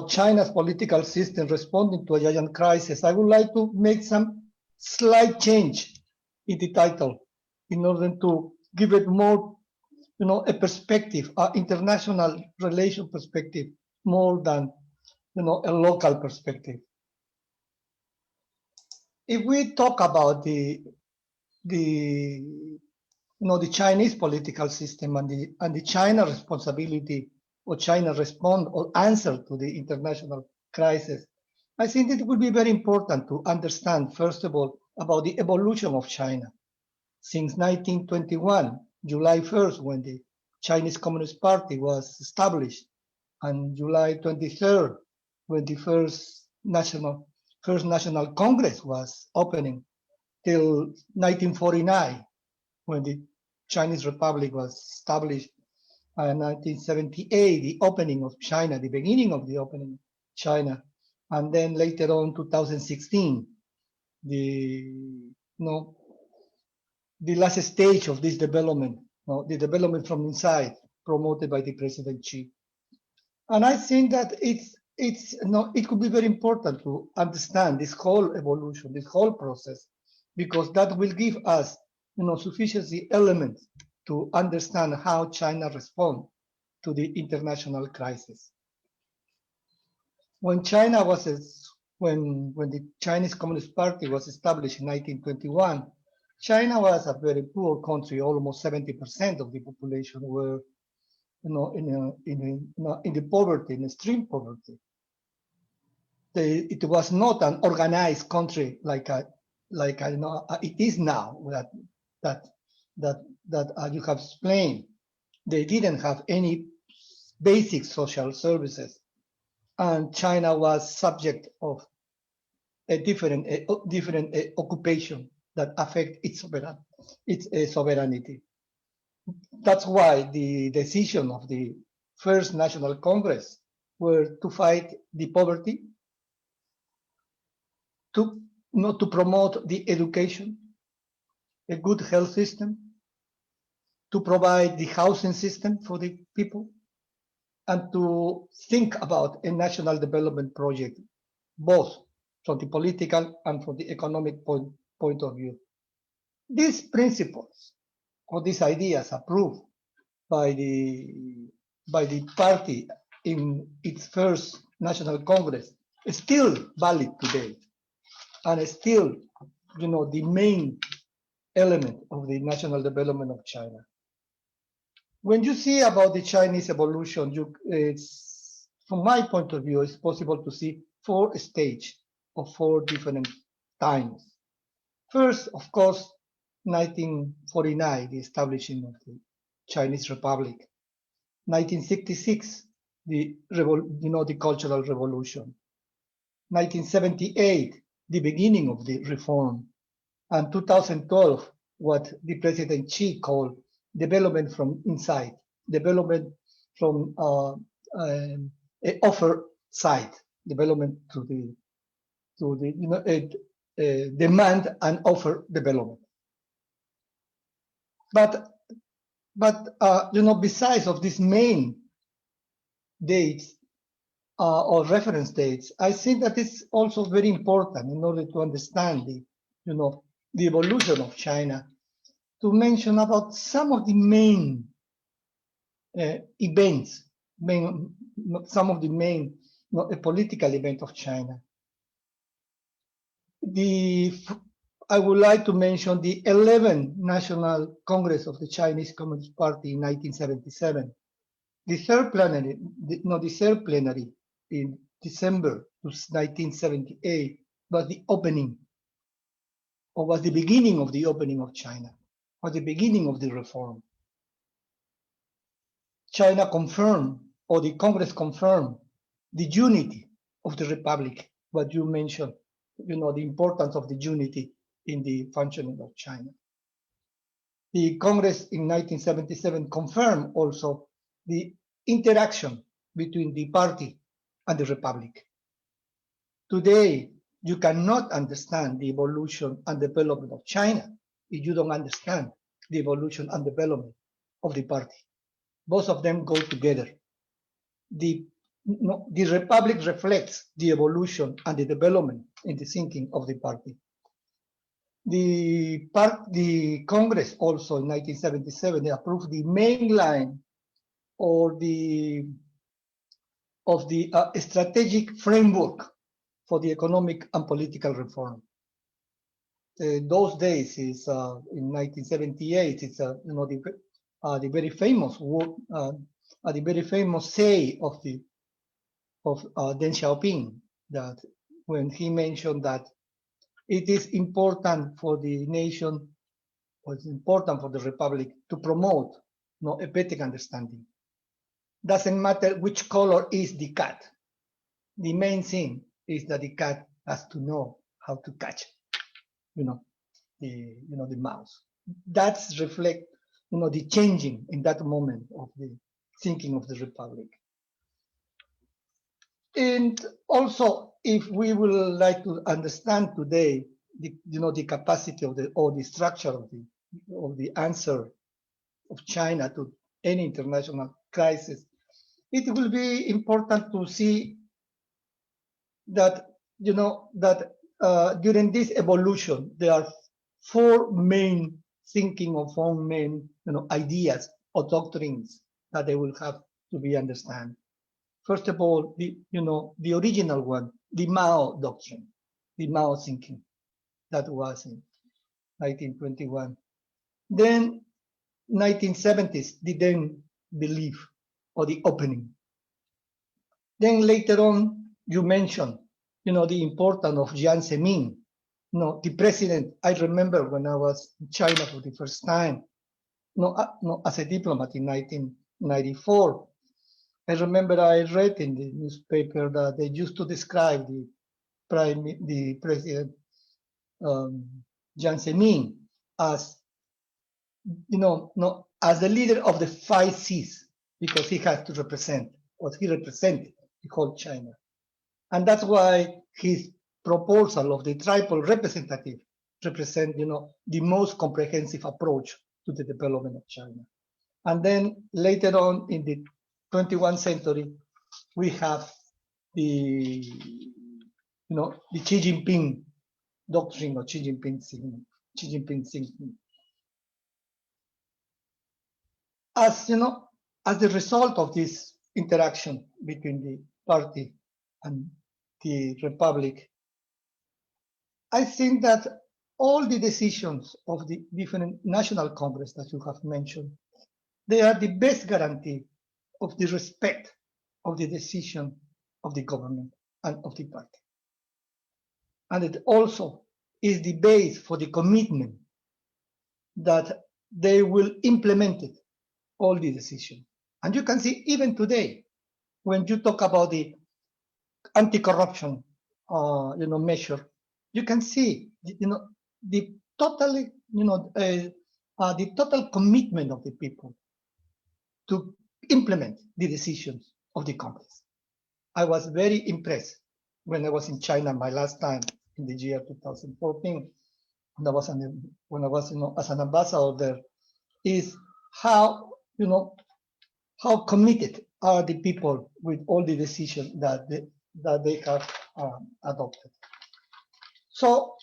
D: China's political system responding to a giant crisis, I would like to make some slight change in the title in order to give it more, a perspective, an international relation perspective, more than, a local perspective. If we talk about the Chinese political system and the China responsibility or China respond or answer to the international crisis, I think it would be very important to understand, first of all, about the evolution of China. Since 1921, July 1st, when the Chinese Communist Party was established, and July 23rd, when the first National Congress was opening, till 1949, when the Chinese Republic was established. 1978, the opening of China, the beginning of the opening of China, and then later on 2016, the last stage of this development, the development from inside, promoted by the President Xi. And I think that it could be very important to understand this whole evolution, this whole process, because that will give us sufficient elements to understand how China responds to the international crisis. When China was when the Chinese Communist Party was established in 1921, China was a very poor country. Almost 70% of the population were in the poverty, in extreme poverty. It was not an organized country like it is now, that you have explained. They didn't have any basic social services, and China was subject of a different occupation that affect its sovereignty. That's why the decision of the First National Congress were to fight the poverty, to promote the education, a good health system, to provide the housing system for the people, and to think about a national development project, both from the political and from the economic point of view. These principles or these ideas approved by the party in its first National Congress is still valid today, and is still, the main element of the national development of China. When you see about the Chinese evolution, from my point of view, it's possible to see 4 stages of 4 different times. First, of course, 1949, the establishment of the Chinese Republic. 1966, the Cultural Revolution. 1978, the beginning of the reform. And 2012, what the President Xi called development from inside, development from a offer side, development to the demand and offer development. But besides of these main dates or reference dates, I think that it's also very important in order to understand the evolution of China, to mention about some of the main events, some of the main political events of China. I would like to mention the 11th National Congress of the Chinese Communist Party in 1977. The third plenary in December 1978 was the opening, or was the beginning of the opening of China, was the beginning of the reform. China confirmed, or the Congress confirmed, the unity of the Republic, what you mentioned, the importance of the unity in the functioning of China. The Congress in 1977 confirmed also the interaction between the party and the Republic. Today, you cannot understand the evolution and development of China if you don't understand the evolution and development of the party. Both of them go together. The Republic reflects the evolution and the development in the thinking of the party. The Congress also in 1977 they approved the main line of the strategic framework for the economic and political reform. Those days is in 1978. It's the very famous word, the very famous say of Deng Xiaoping, that when he mentioned that it is important for the nation, or it's important for the Republic to promote a better understanding. Doesn't matter which color is the cat. The main thing is that the cat has to know how to catch, the mouse. That's reflect, the changing in that moment of thinking of the Republic. And also, if we would like to understand today, the capacity of or the structure of the answer of China to any international crisis, it will be important to see that during this evolution there are four main thinking or four main ideas or doctrines that they will have to be understood. First of all, the original one, the Mao doctrine, the Mao thinking, that was in 1921. Then 1970s, the then belief or the opening. Then later on, you mentioned, the importance of Jiang Zemin, the president. I remember when I was in China for the first time, as a diplomat in 1994. I remember I read in the newspaper that they used to describe the president Jiang Zemin as, as the leader of the 5 Cs, because he has to represent what he represented, the whole China. And that's why his proposal of the triple representative represent, the most comprehensive approach to the development of China. And then later on in the 21st century, we have the, the Xi Jinping doctrine or Xi Jinping thinking. As as the result of this interaction between the party and the republic, I think that all the decisions of the different national congress that you have mentioned, they are the best guarantee of the respect of the decision of the government and of the party. And it also is the base for the commitment that they will implement it, all the decisions. And you can see even today, when you talk about the anti-corruption measure, you can see the totally the total commitment of the people to implement the decisions of the Congress. I was very impressed when I was in China my last time in the year 2014, when I was as an ambassador there, is how how committed are the people with all the decisions that they have adopted. So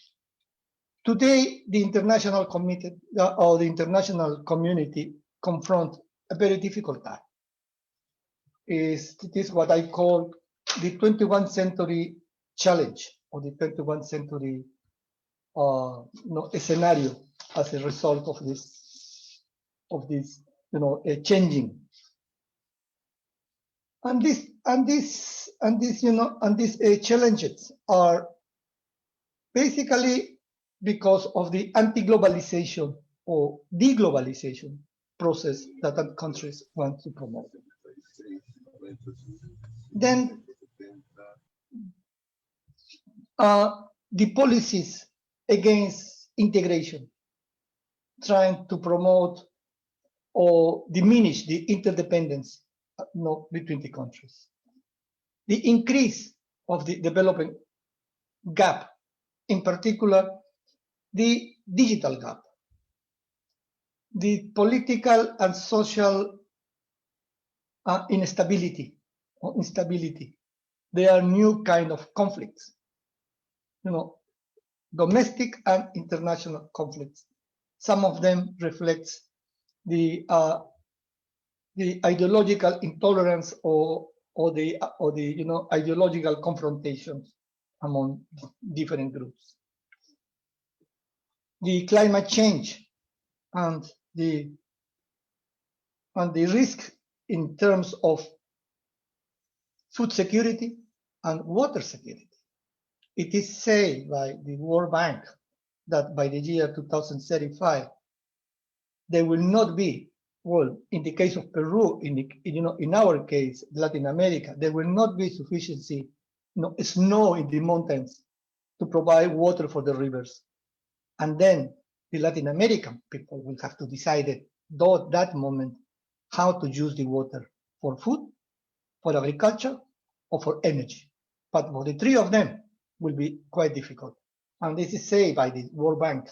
D: today, the international committed or the international community confront a very difficult time. It is what I call the 21st century challenge, or the 21st century scenario as a result of this changing. And these challenges are basically because of the anti-globalization or deglobalization process that countries want to promote. Then the policies against integration, trying to promote or diminish the interdependence between the countries. The increase of the development gap, in particular, the digital gap, the political and social instability. There are new kind of conflicts, domestic and international conflicts. Some of them reflect the ideological intolerance or the ideological confrontations among different groups. The climate change and the risk in terms of food security and water security. It is said by the World Bank that by the year 2035, there will not be, well, in the case of Peru, in our case, Latin America, there will not be sufficiency, snow in the mountains to provide water for the rivers. And then the Latin American people will have to decide at that moment how to use the water for food, for agriculture, or for energy. But for the three of them will be quite difficult. And this is said by the World Bank.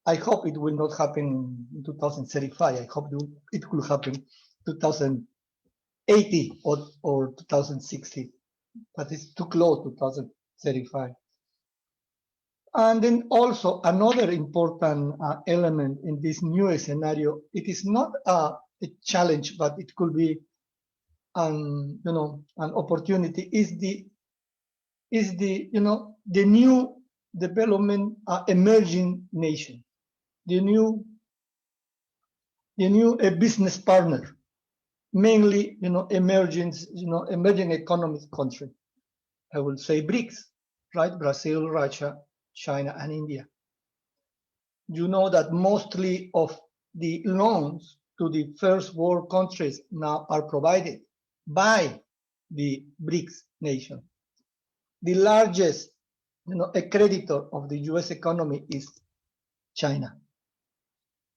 D: I hope it will not happen in 2035. I hope it will happen 2080 or 2060, but it's too close to 2035. And then also another important element in this new scenario, it is not a challenge, but it could be an opportunity, is the new development emerging nation, the new business partner, mainly emerging economic country. I will say BRICS, right? Brazil, Russia, China, and India. You know that mostly of the loans to the first world countries now are provided by the BRICS nation. The largest creditor of the US economy is China.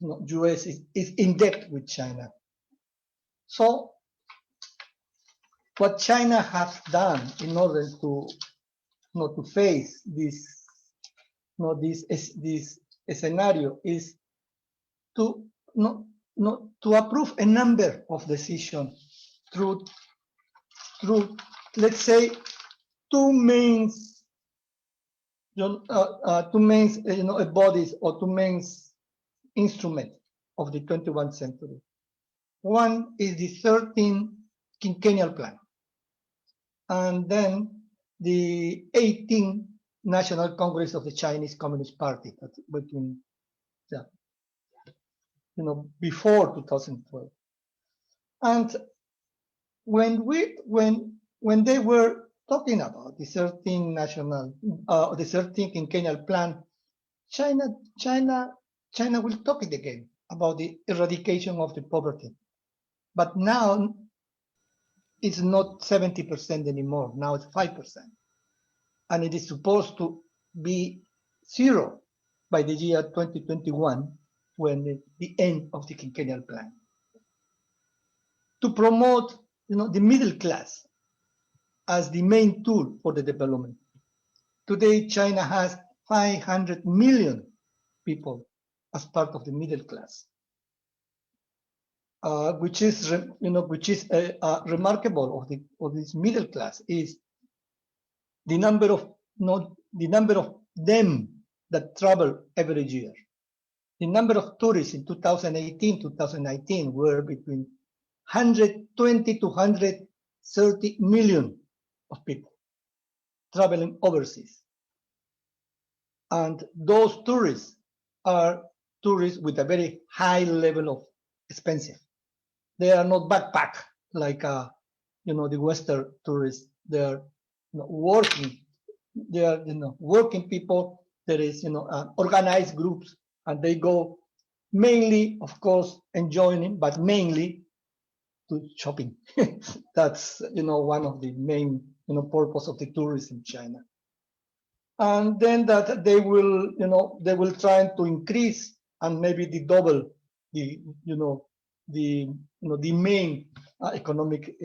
D: US is in debt with China. So what China has done in order to face this scenario is to approve a number of decisions through let's say two main bodies or two main instruments of the 21st century. One is the 13th quinquennial plan, and then the 18th National Congress of the Chinese Communist Party, between before 2012. And when they were talking about the 13th the 13th quinquennial plan, China will talk it again about the eradication of the poverty. But now it's not 70% anymore. Now it's 5%. And it is supposed to be zero by the year 2021, when the end of the quinquennial plan. To promote the middle class as the main tool for the development. Today, China has 500 million people as part of the middle class, which is remarkable of this middle class is the number of them that travel every year. The number of tourists in 2018-2019 were between 120 to 130 million of people traveling overseas. And those tourists are tourists with a very high level of expensive. They are not backpack like the Western tourists. They are working. They are working people. There is organized groups, and they go mainly, of course, enjoying, but mainly to shopping. That's one of the main purpose of the tourists in China. And then that they will try to increase and maybe the double the main economic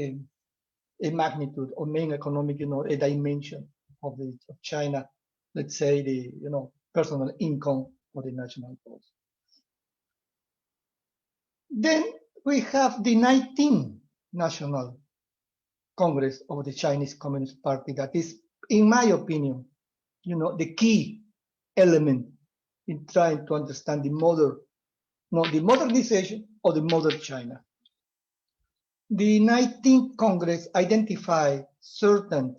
D: magnitude or main economic a dimension of China. Let's say the personal income or the national growth. Then we have the 19th National Congress of the Chinese Communist Party that is, in my opinion, the key element in trying to understand the modernization of the modern China. The 19th Congress identified certain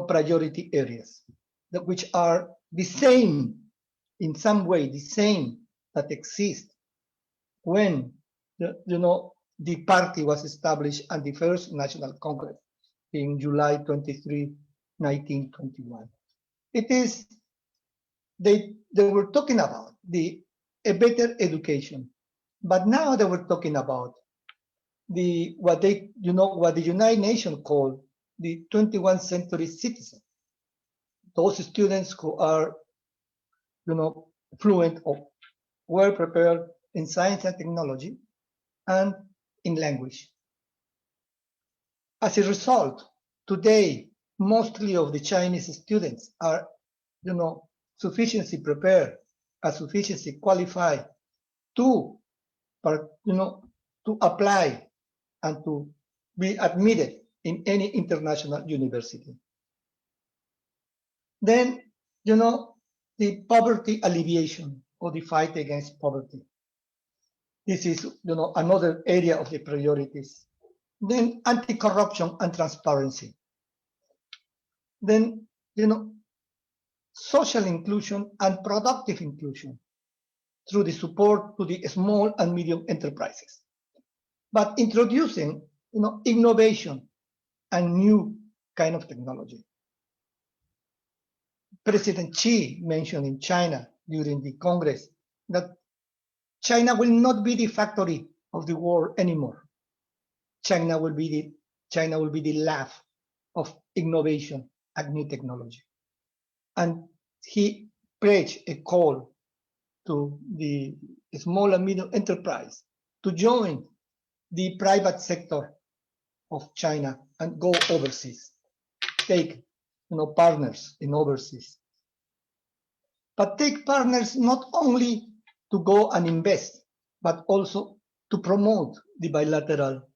D: priority areas which are the same, in some way, the same that exist when the party was established at the first National Congress in July 23, 1921. It is, they were talking about a better education, but now they were talking about what the United Nations called the 21st century citizen. Those students who are, fluent or well prepared in science and technology and in language. As a result, today, mostly of the Chinese students are, sufficiently prepared, are sufficiently qualified to, to apply and to be admitted in any international university. Then, the poverty alleviation or the fight against poverty. This is, another area of the priorities. Then anti-corruption and transparency. Then, social inclusion and productive inclusion through the support to the small and medium enterprises. But introducing, innovation and new kind of technology. President Xi mentioned in China during the Congress that China will not be the factory of the world anymore. China will be the lab of innovation and new technology. And he preached a call to the small and medium enterprise to join the private sector of China and go overseas, take partners in overseas. But take partners not only to go and invest, but also to promote the bilateral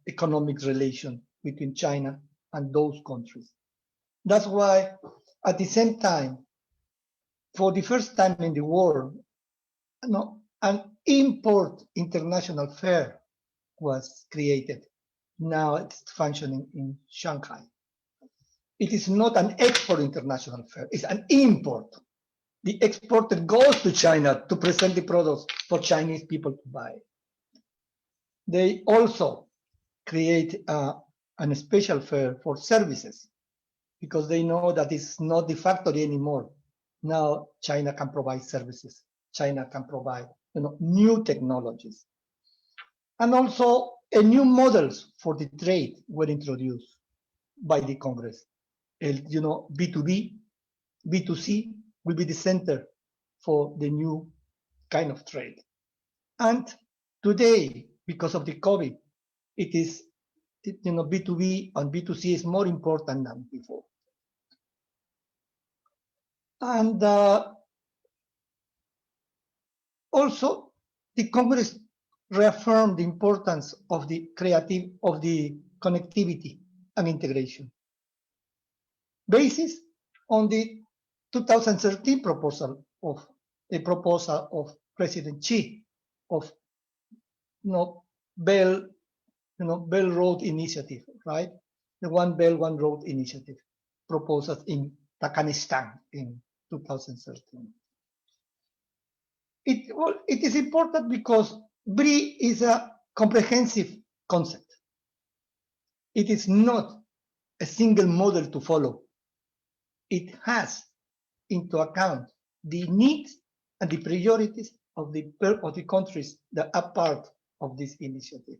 D: economic relation between China and those countries. That's why at the same time, for the first time in the world, an import international fair was created. Now it's functioning in Shanghai. It is not an export international fair, it's an import. The exporter goes to China to present the products for Chinese people to buy. They also create a special fair for services because they know that it's not the factory anymore. Now China can provide services. China can provide new technologies. And also new models for the trade were introduced by the Congress. B2B, B2C will be the center for the new kind of trade. And today, because of the COVID, it is, B2B and B2C is more important than before. And also, the Congress reaffirmed the importance of the connectivity and integration. Basis on the 2013 proposal of President Xi of Belt Road Initiative, right? The One Belt, One Road Initiative proposed in Turkmenistan in 2013. It is important because BRI is a comprehensive concept. It is not a single model to follow. It has into account the needs and the priorities of the countries that are part of this initiative.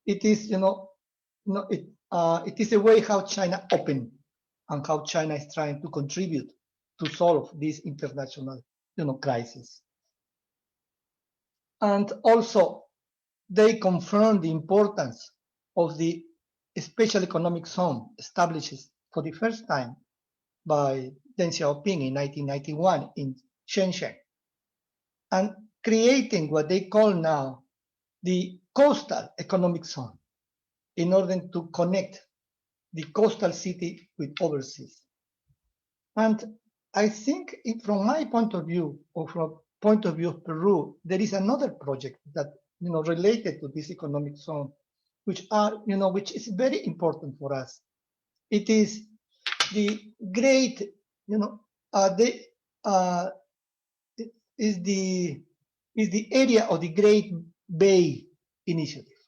D: It is, it is a way how China opened and how China is trying to contribute to solve this international, crisis. And also, they confirm the importance of the special economic zone established for the first time by Deng Xiaoping in 1991 in Shenzhen, and creating what they call now the coastal economic zone in order to connect the coastal city with overseas. And I think from my point of view, or from point of view of Peru, there is another project that related to this economic zone, which is very important for us. It is the great, is the area of the Great Bay Initiative.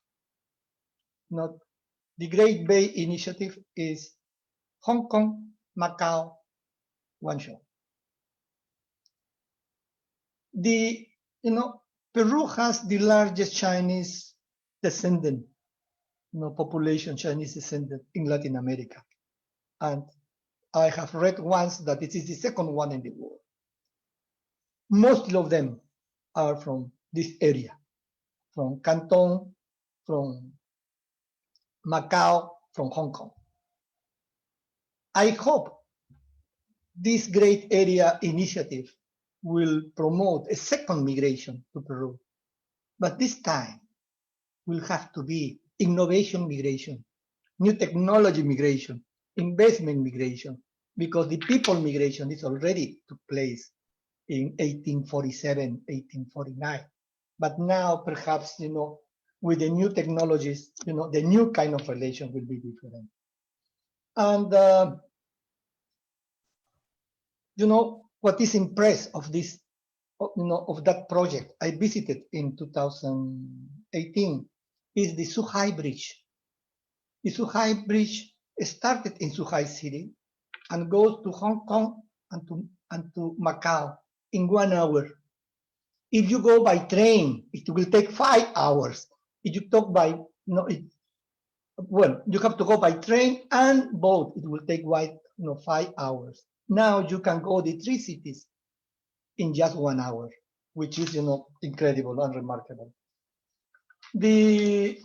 D: The Great Bay Initiative is Hong Kong, Macau, Guangzhou. Peru has the largest Chinese descendant, population, Chinese descendant in Latin America. And I have read once that it is the second one in the world. Most of them are from this area, from Canton, from Macau from Hong Kong. I hope this great area initiative will promote a second migration to Peru. But this time will have to be innovation migration, new technology migration, investment migration, because the people migration is already took place in 1847, 1849. But now perhaps, with the new technologies, the new kind of relation will be different. And, what is impressed of this, of that project I visited in 2018 is the Suhai Bridge. The Suhai Bridge started in Suhai City and goes to Hong Kong and to Macau in 1 hour. If you go by train, it will take 5 hours. If you talk by, you have to go by train and boat. It will take 5 hours. Now you can go the 3 cities in just 1 hour, which is, incredible and remarkable. The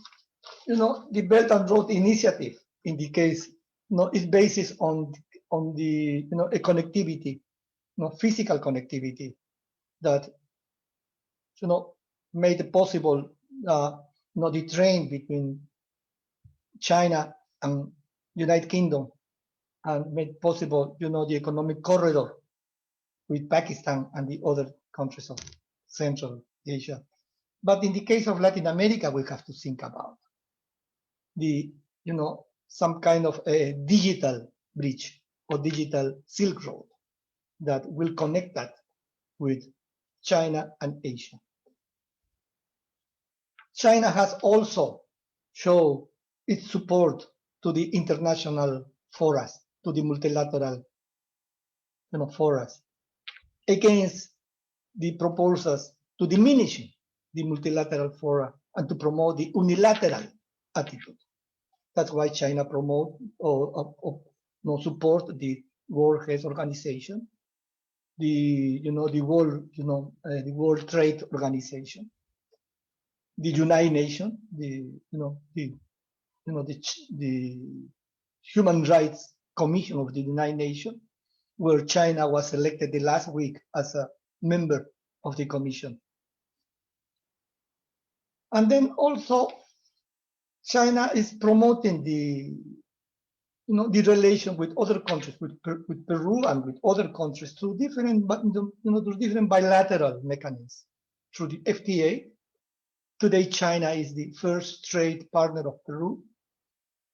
D: Belt and Road Initiative indicates, is based on the, a connectivity, physical connectivity that, made it possible, the train between China and United Kingdom, and made possible, the economic corridor with Pakistan and the other countries of Central Asia. But in the case of Latin America, we have to think about the, some kind of a digital bridge or digital Silk Road that will connect that with China and Asia. China has also shown its support to the international forums, to the multilateral forums, against the proposals to diminish the multilateral fora and to promote the unilateral attitude. That's why China promote or support the World Health Organization, the World Trade Organization, the United Nations, the Human Rights Commission of the United Nations, where China was elected the last week as a member of the commission. And then also China is promoting the relation with other countries, with Peru and with other countries through different, through different bilateral mechanisms. Through the FTA, today China is the first trade partner of Peru.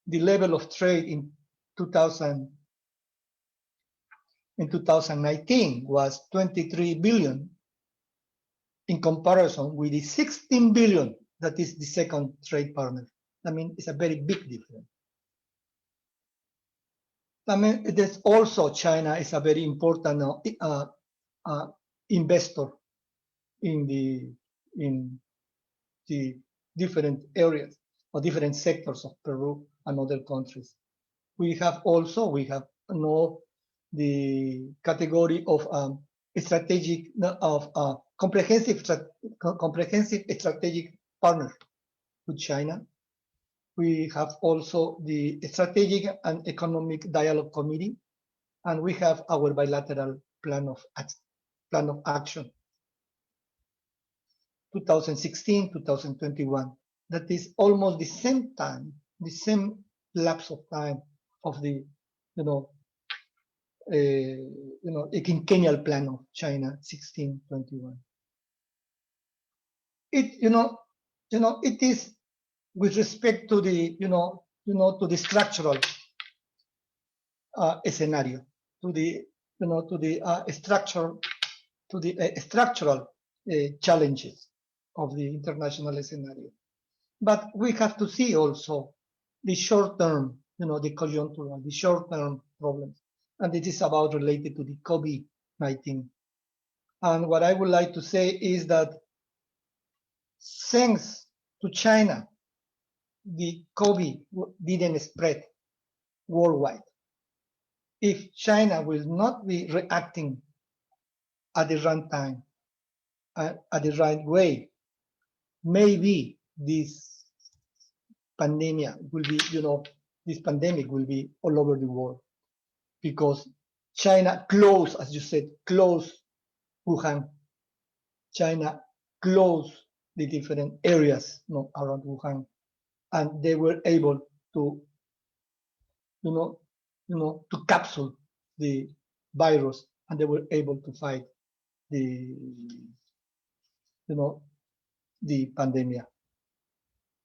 D: The level of trade in 2019 was 23 billion in comparison with the 16 billion that is the second trade partner. I mean, it's a very big difference. I mean, it is also China is a very important investor in the different areas or different sectors of Peru and other countries. We have the category of strategic comprehensive strategic partner with China. We have also the Strategic and Economic Dialogue Committee, and we have our bilateral plan of action, 2016, 2021. That is almost the same time, the same lapse of time of the, a quinquennial plan of China, 1621. It is with respect to the, to the structural scenario, to the, structural challenges of the international scenario. But we have to see also the short-term, the conjunctural, the short-term problems, and it is about related to the COVID-19. And what I would like to say is that thanks to China, the COVID didn't spread worldwide. If China will not be reacting at the right time, at the right way, maybe this pandemic will be, this pandemic will be all over the world because China closed, as you said, closed Wuhan. China closed the different areas around Wuhan, and they were able to, to capsule the virus, and they were able to fight the, the pandemic.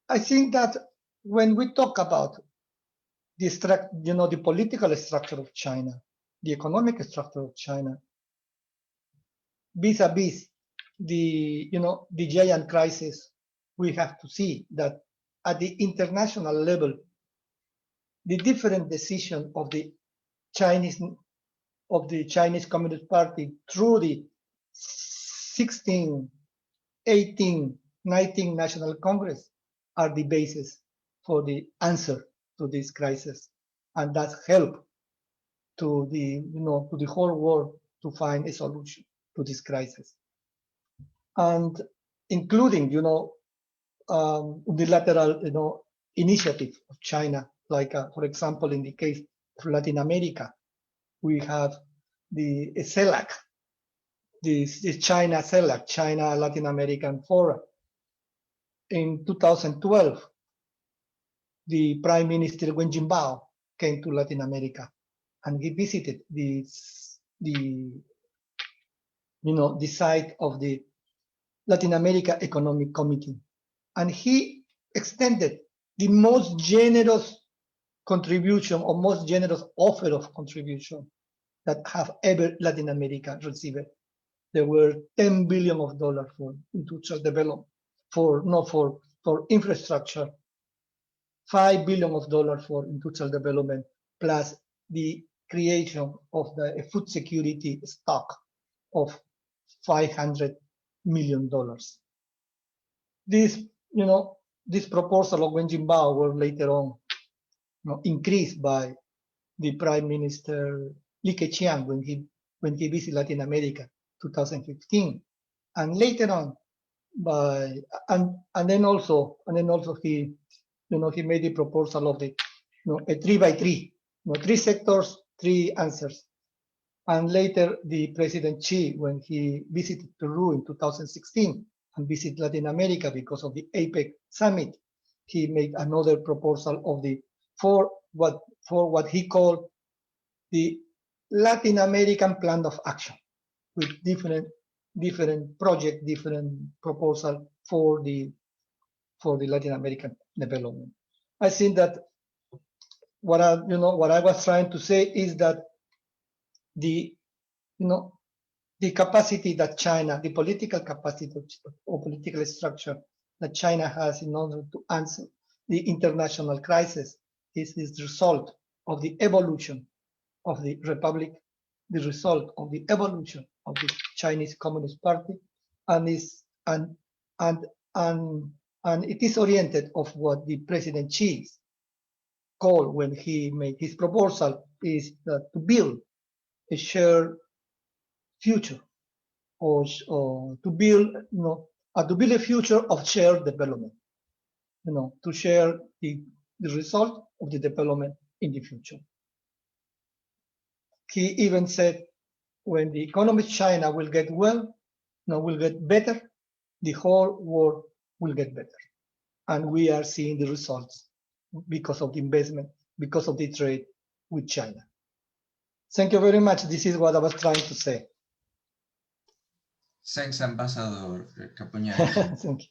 D: I think that when we talk about the political structure of China, the economic structure of China, vis-a-vis the giant crisis, we have to see that at the international level, the different decision of the Chinese Communist Party through the 16, 18, 19 National Congress are the basis for the answer to this crisis, and that's help to the whole world to find a solution to this crisis, and including unilateral initiative of China, like for example in the case of Latin America, we have the CELAC, the China CELAC, China Latin American Forum. In 2012, the Prime Minister Wen Jiabao came to Latin America, and he visited the site of the Latin America Economic Committee, and he extended the most generous contribution or most generous offer of contribution that have ever Latin America received. There were $10 billion for industrial development, for infrastructure, $5 billion for industrial development, plus the creation of a food security stock of $500 million. This proposal of Wen Jiabao were later on increased by the Prime Minister Li Keqiang when he visited Latin America 2015, and later on and then also he made the proposal of the a 3x3, 3 sectors, 3 answers. And later the President Xi, when he visited Peru in 2016 and visited Latin America because of the APEC summit, he made another proposal of for what he called the Latin American Plan of Action, with different project, different proposal for the Latin American development. I think that what I was trying to say is that the capacity that China, the political capacity or political structure that China has in order to answer the international crisis is the result of the evolution of the republic, the result of the evolution of the Chinese Communist Party, and it is oriented of what the President Xi called when he made his proposal, is that to build a shared future, or to build a future of shared development, to share the result of the development in the future. He even said, when the economy of China will get will get better, the whole world will get better. And we are seeing the results because of the investment, because of the trade with China. Thank you very much. This is what I was trying to say.
A: Thanks, Ambassador Capuñal.
D: Thank
A: you.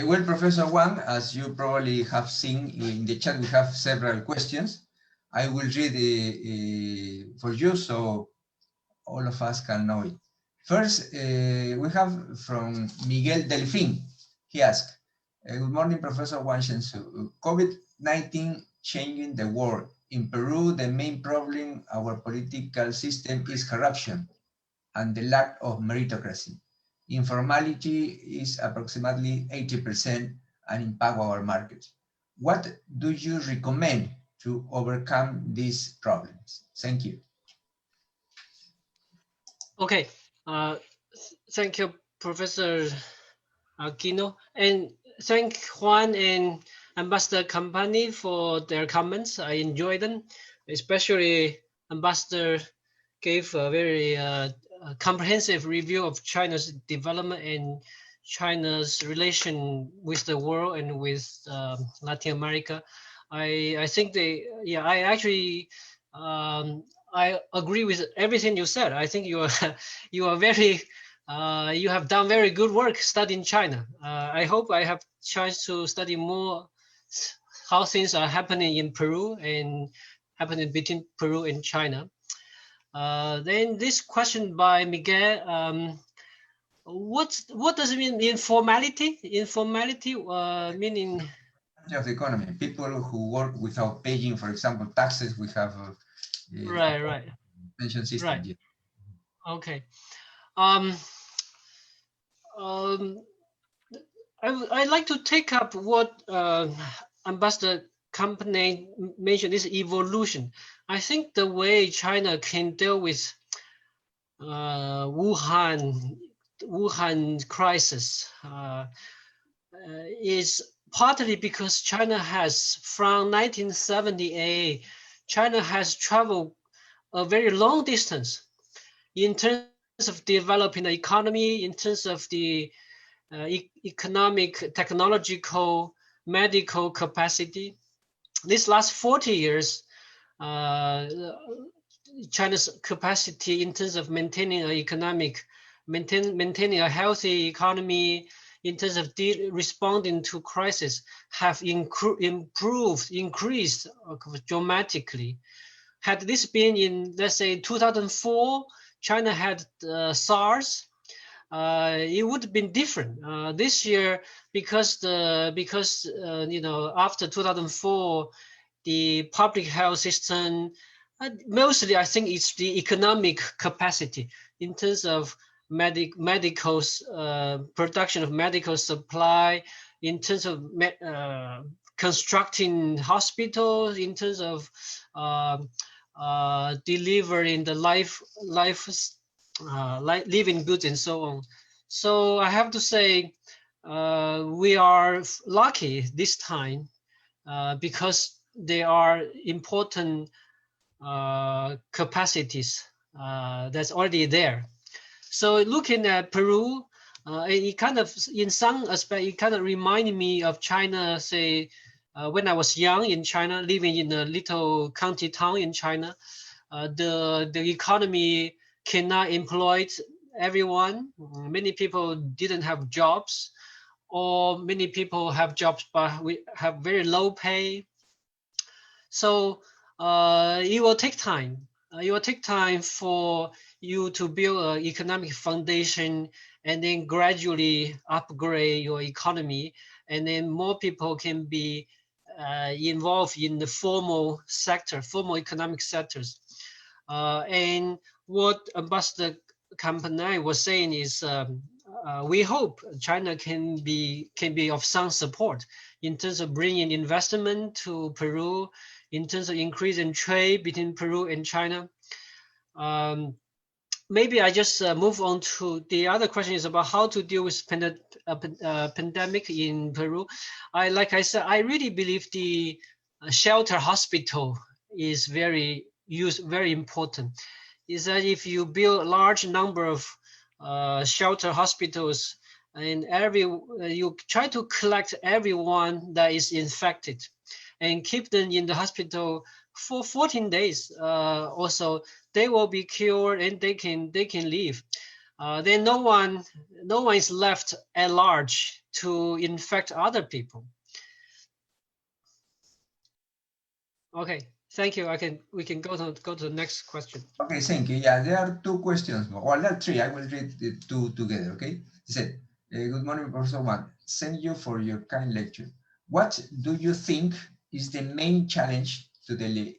A: Well, Professor Wang, as you probably have seen in the chat, we have several questions. I will read for you so all of us can know it. First, we have from Miguel Delfin. He asked, good morning, Professor Wang Shenzhou. COVID-19 changing the world. In Peru, the main problem our political system is corruption and the lack of meritocracy. Informality is approximately 80% and impact our market. What do you recommend to overcome these problems? Thank you.
B: Okay, thank you, Professor Aquino. And thank Juan and Ambassador Company for their comments. I enjoyed them, especially Ambassador gave a very comprehensive review of China's development and China's relation with the world and with Latin America. I think I actually I agree with everything you said. I think you are very you have done very good work studying China. I hope I have chance to study more how things are happening in Peru and happening between Peru and China. Then this question by Miguel, what does it mean informality? Informality meaning
A: of the economy. People who work without paying, for example, taxes. We have
B: right
A: pension system.
B: right.
A: Yeah.
B: Okay. I'd like to take up what Ambassador Company mentioned, this evolution. I think the way China can deal with Wuhan crisis is partly because China has, from 1978, China has traveled a very long distance in terms of developing the economy, in terms of the economic, technological, medical capacity. This last 40 years, China's capacity in terms of maintaining an economic, maintaining a healthy economy, in terms of responding to crisis, have increased dramatically. Had this been in, let's say, 2004, China had SARS, it would have been different. This year, because after 2004, the public health system, mostly I think it's the economic capacity in terms of medical production of medical supply, in terms of constructing hospitals, in terms of delivering the living goods and so on. So I have to say we are lucky this time because there are important capacities that's already there. So looking at Peru, it kind of, in some aspect, it kind of reminded me of China, say, when I was young in China, living in a little county town in China. The economy cannot employ everyone. Many people didn't have jobs, or many people have jobs but we have very low pay. So it will take time. It will take time for you to build an economic foundation and then gradually upgrade your economy, and then more people can be involved in the formal economic sectors. And what Ambassador Company was saying is we hope China can be of some support in terms of bringing investment to Peru, in terms of increasing trade between Peru and China. Maybe I just move on to the other question is about how to deal with pandemic in Peru. Like I said, I really believe the shelter hospital is very important. Is that if you build a large number of shelter hospitals and you try to collect everyone that is infected and keep them in the hospital for 14 days also, they will be cured and they can leave. Then no one is left at large to infect other people. Okay, thank you. We can go to the next question.
A: Okay, thank you. Yeah, there are two questions. Well, there are three. I will read the two together. Okay. He said, "Good morning, Professor Juan. Thank you for your kind lecture. What do you think is the main challenge to the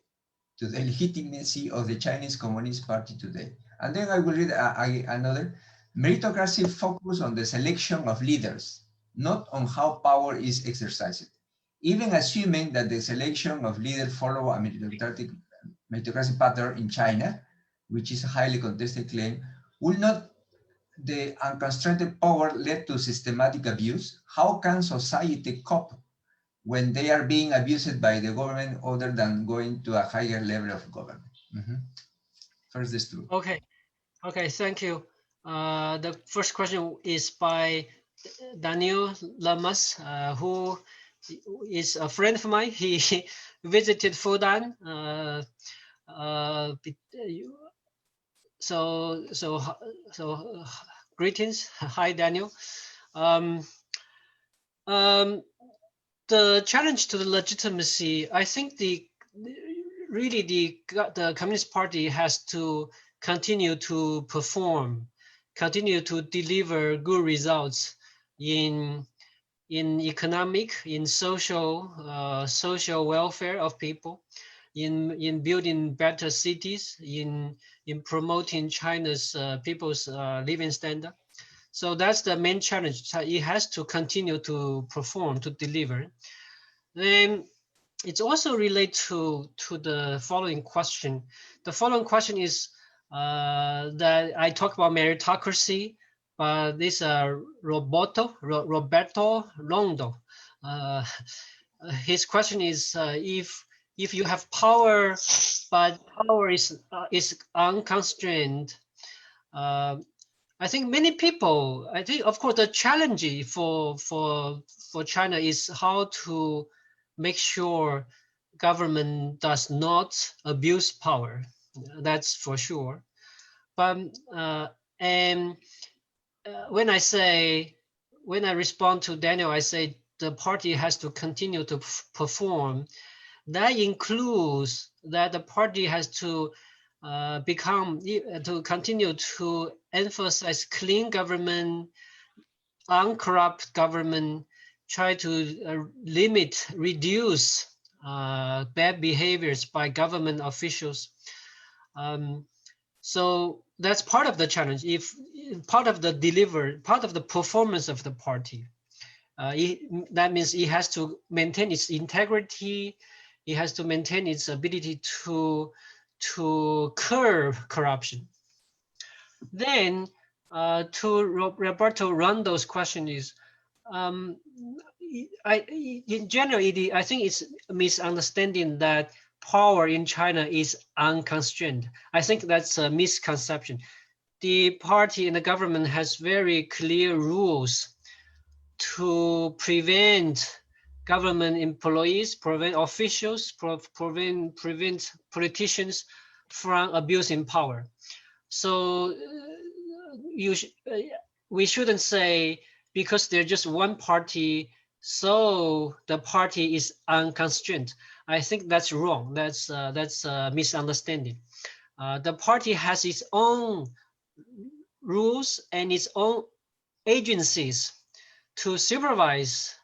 A: legitimacy of the Chinese Communist Party today?" And then I will read another. "Meritocracy focus on the selection of leaders, not on how power is exercised. Even assuming that the selection of leaders follow a meritocracy pattern in China, which is a highly contested claim, will not the unconstrained power led to systematic abuse. How can society cope when they are being abused by the government other than going to a higher level of government? First, these two.
B: Okay, thank you. The first question is by Daniel Lamas, who is a friend of mine. He visited Fudan. So greetings. Hi, Daniel. The challenge to the legitimacy, I think the Communist Party has to continue to perform, continue to deliver good results in economic, in social welfare of people, in building better cities, in promoting China's people's living standard. So that's the main challenge. It has to continue to perform, to deliver. Then it's also related to the following question. The following question is that I talk about meritocracy, but this Roberto Londo. His question is if you have power, but power is unconstrained. I think many people, I think, of course, the challenge for China is how to make sure government does not abuse power. That's for sure. But when I respond to Daniel, I say the party has to continue to perform. That includes that the party has to continue to emphasize clean government, uncorrupt government, try to reduce bad behaviors by government officials. So that's part of the challenge. If part of the performance of the party, that means it has to maintain its integrity. It has to maintain its ability to curb corruption. Then to Roberto Rondo's question is, in general, I think it's a misunderstanding that power in China is unconstrained. I think that's a misconception. The party and the government has very clear rules to prevent government employees, prevent officials, prevent politicians from abusing power. So we shouldn't say because they're just one party, so the party is unconstrained. I think that's wrong. That's a misunderstanding. The party has its own rules and its own agencies to supervise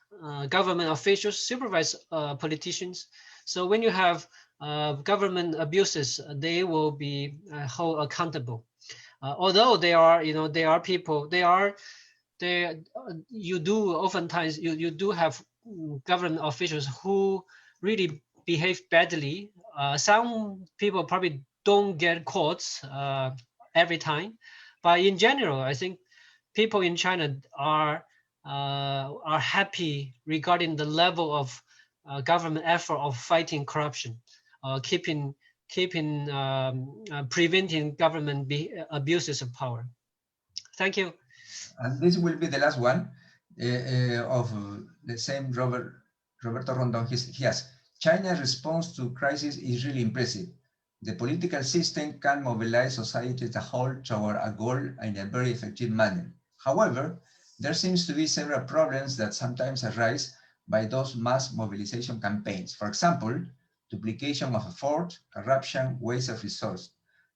B: government officials, supervise politicians. So when you have government abuses, they will be held accountable. Although they are people, you do have government officials who really behave badly. Some people probably don't get caught every time, but in general, I think people in China are happy regarding the level of government effort of fighting corruption, preventing government abuses of power. Thank you.
A: And this will be the last one of the same Roberto Rondon. He has, China's response to crisis is really impressive. The political system can mobilize society as a whole toward a goal in a very effective manner. However, there seems to be several problems that sometimes arise by those mass mobilization campaigns. For example, duplication of effort, corruption, waste of resource.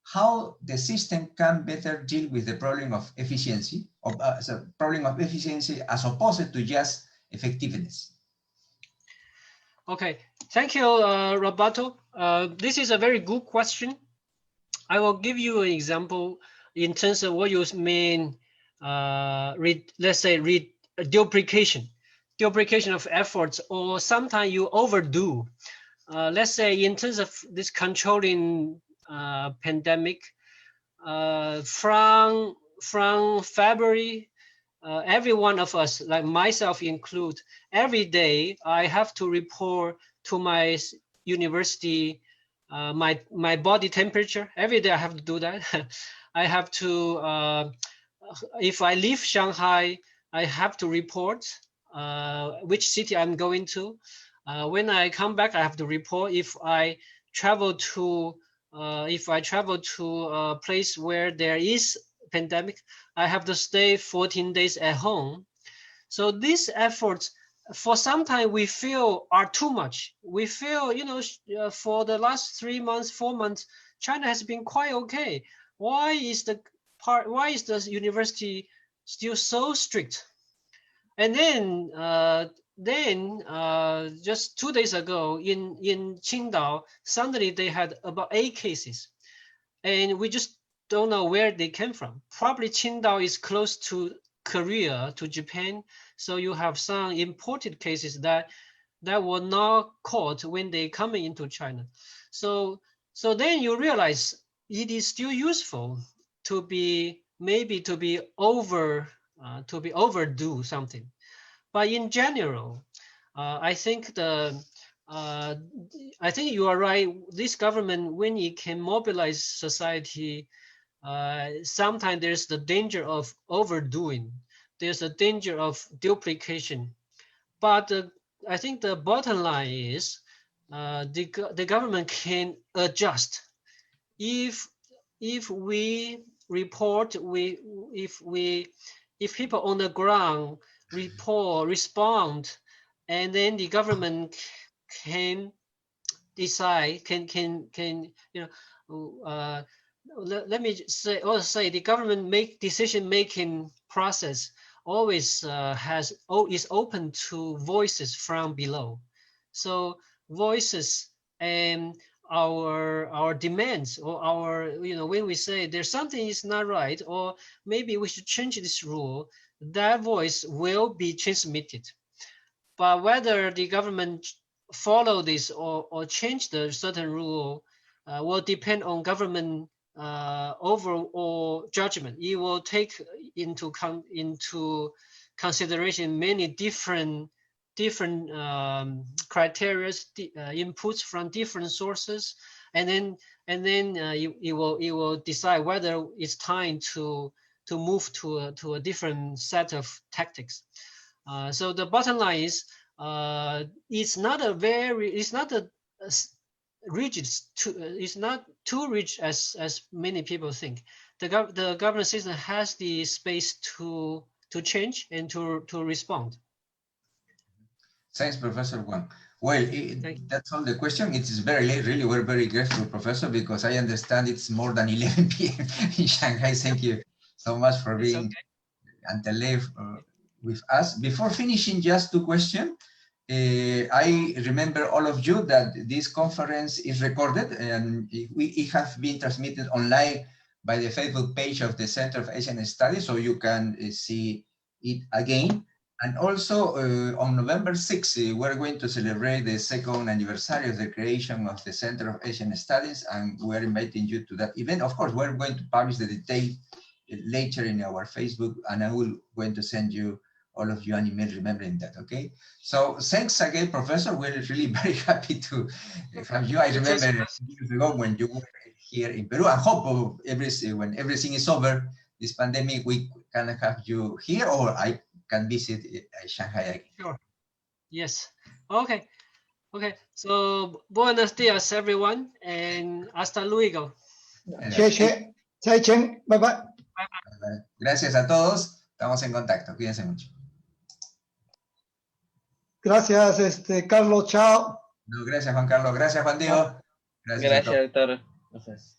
A: How the system can better deal with the problem of efficiency, as opposed to just effectiveness.
B: Okay, thank you, Roberto. This is a very good question. I will give you an example in terms of what you mean. Let's say duplication of efforts, or sometimes you overdo. Let's say in terms of this controlling pandemic, from from February, every one of us, like myself include, every day I have to report to my university my body temperature. Every day I have to do that. I have to, if I leave Shanghai, I have to report which city I'm going to. When I come back, I have to report. If I travel to a place where there is pandemic, I have to stay 14 days at home. So these efforts, for some time, we feel are too much. We feel, for the last 3 months, 4 months, China has been quite okay. Why is the university still so strict? And then just 2 days ago in Qingdao, suddenly they had about 8 cases, and we just don't know where they came from. Probably Qingdao is close to Korea, to Japan, so you have some imported cases that were not caught when they coming into China. So then you realize it is still useful to overdo something. But in general, I think you are right. This government, when it can mobilize society, sometimes there's the danger of overdoing. There's a danger of duplication. But I think the bottom line is the government can adjust. If we report, if people on the ground respond, and then the government can decide, let me say the government decision-making process always is open to voices from below. So voices and our demands, or when we say there's something is not right, or maybe we should change this rule, that voice will be transmitted. But whether the government follow this or change the certain rule will depend on government overall judgment. It will take into consideration many different criteria, inputs from different sources, and then it will decide whether it's time to move to a different set of tactics. So the bottom line is, it's not too rigid as many people think. The government system has the space to change and to respond.
A: Thanks, Professor Wang. Well, that's all the question. It is very late, really. We're very grateful, Professor, because I understand it's more than 11 p.m. in Shanghai. Thank you so much for being until late with us. Before finishing, just 2 questions. I remember all of you that this conference is recorded, and it has been transmitted online by the Facebook page of the Center of Asian Studies, so you can see it again. And also on November 6th, we're going to celebrate the 2nd anniversary of the creation of the Center of Asian Studies, and we're inviting you to that event. Of course, we're going to publish the detail later in our Facebook, and I will going to send you, all of you, an email remembering that, okay? So thanks again, Professor. We're really very happy to have you. I remember years ago when you were here in Peru. I hope when everything is over, this pandemic, we can have you here, or I can visit Shanghai again.
B: Sure. Yes. Okay. Okay. So buenos días, everyone, and hasta luego.
D: Bye bye.
A: Gracias a todos. Estamos en contacto. Cuídense mucho.
D: Gracias, Carlos. Chao.
A: No, gracias, Juan Carlos. Gracias, Juan Diego.
C: Gracias, doctor. Gracias.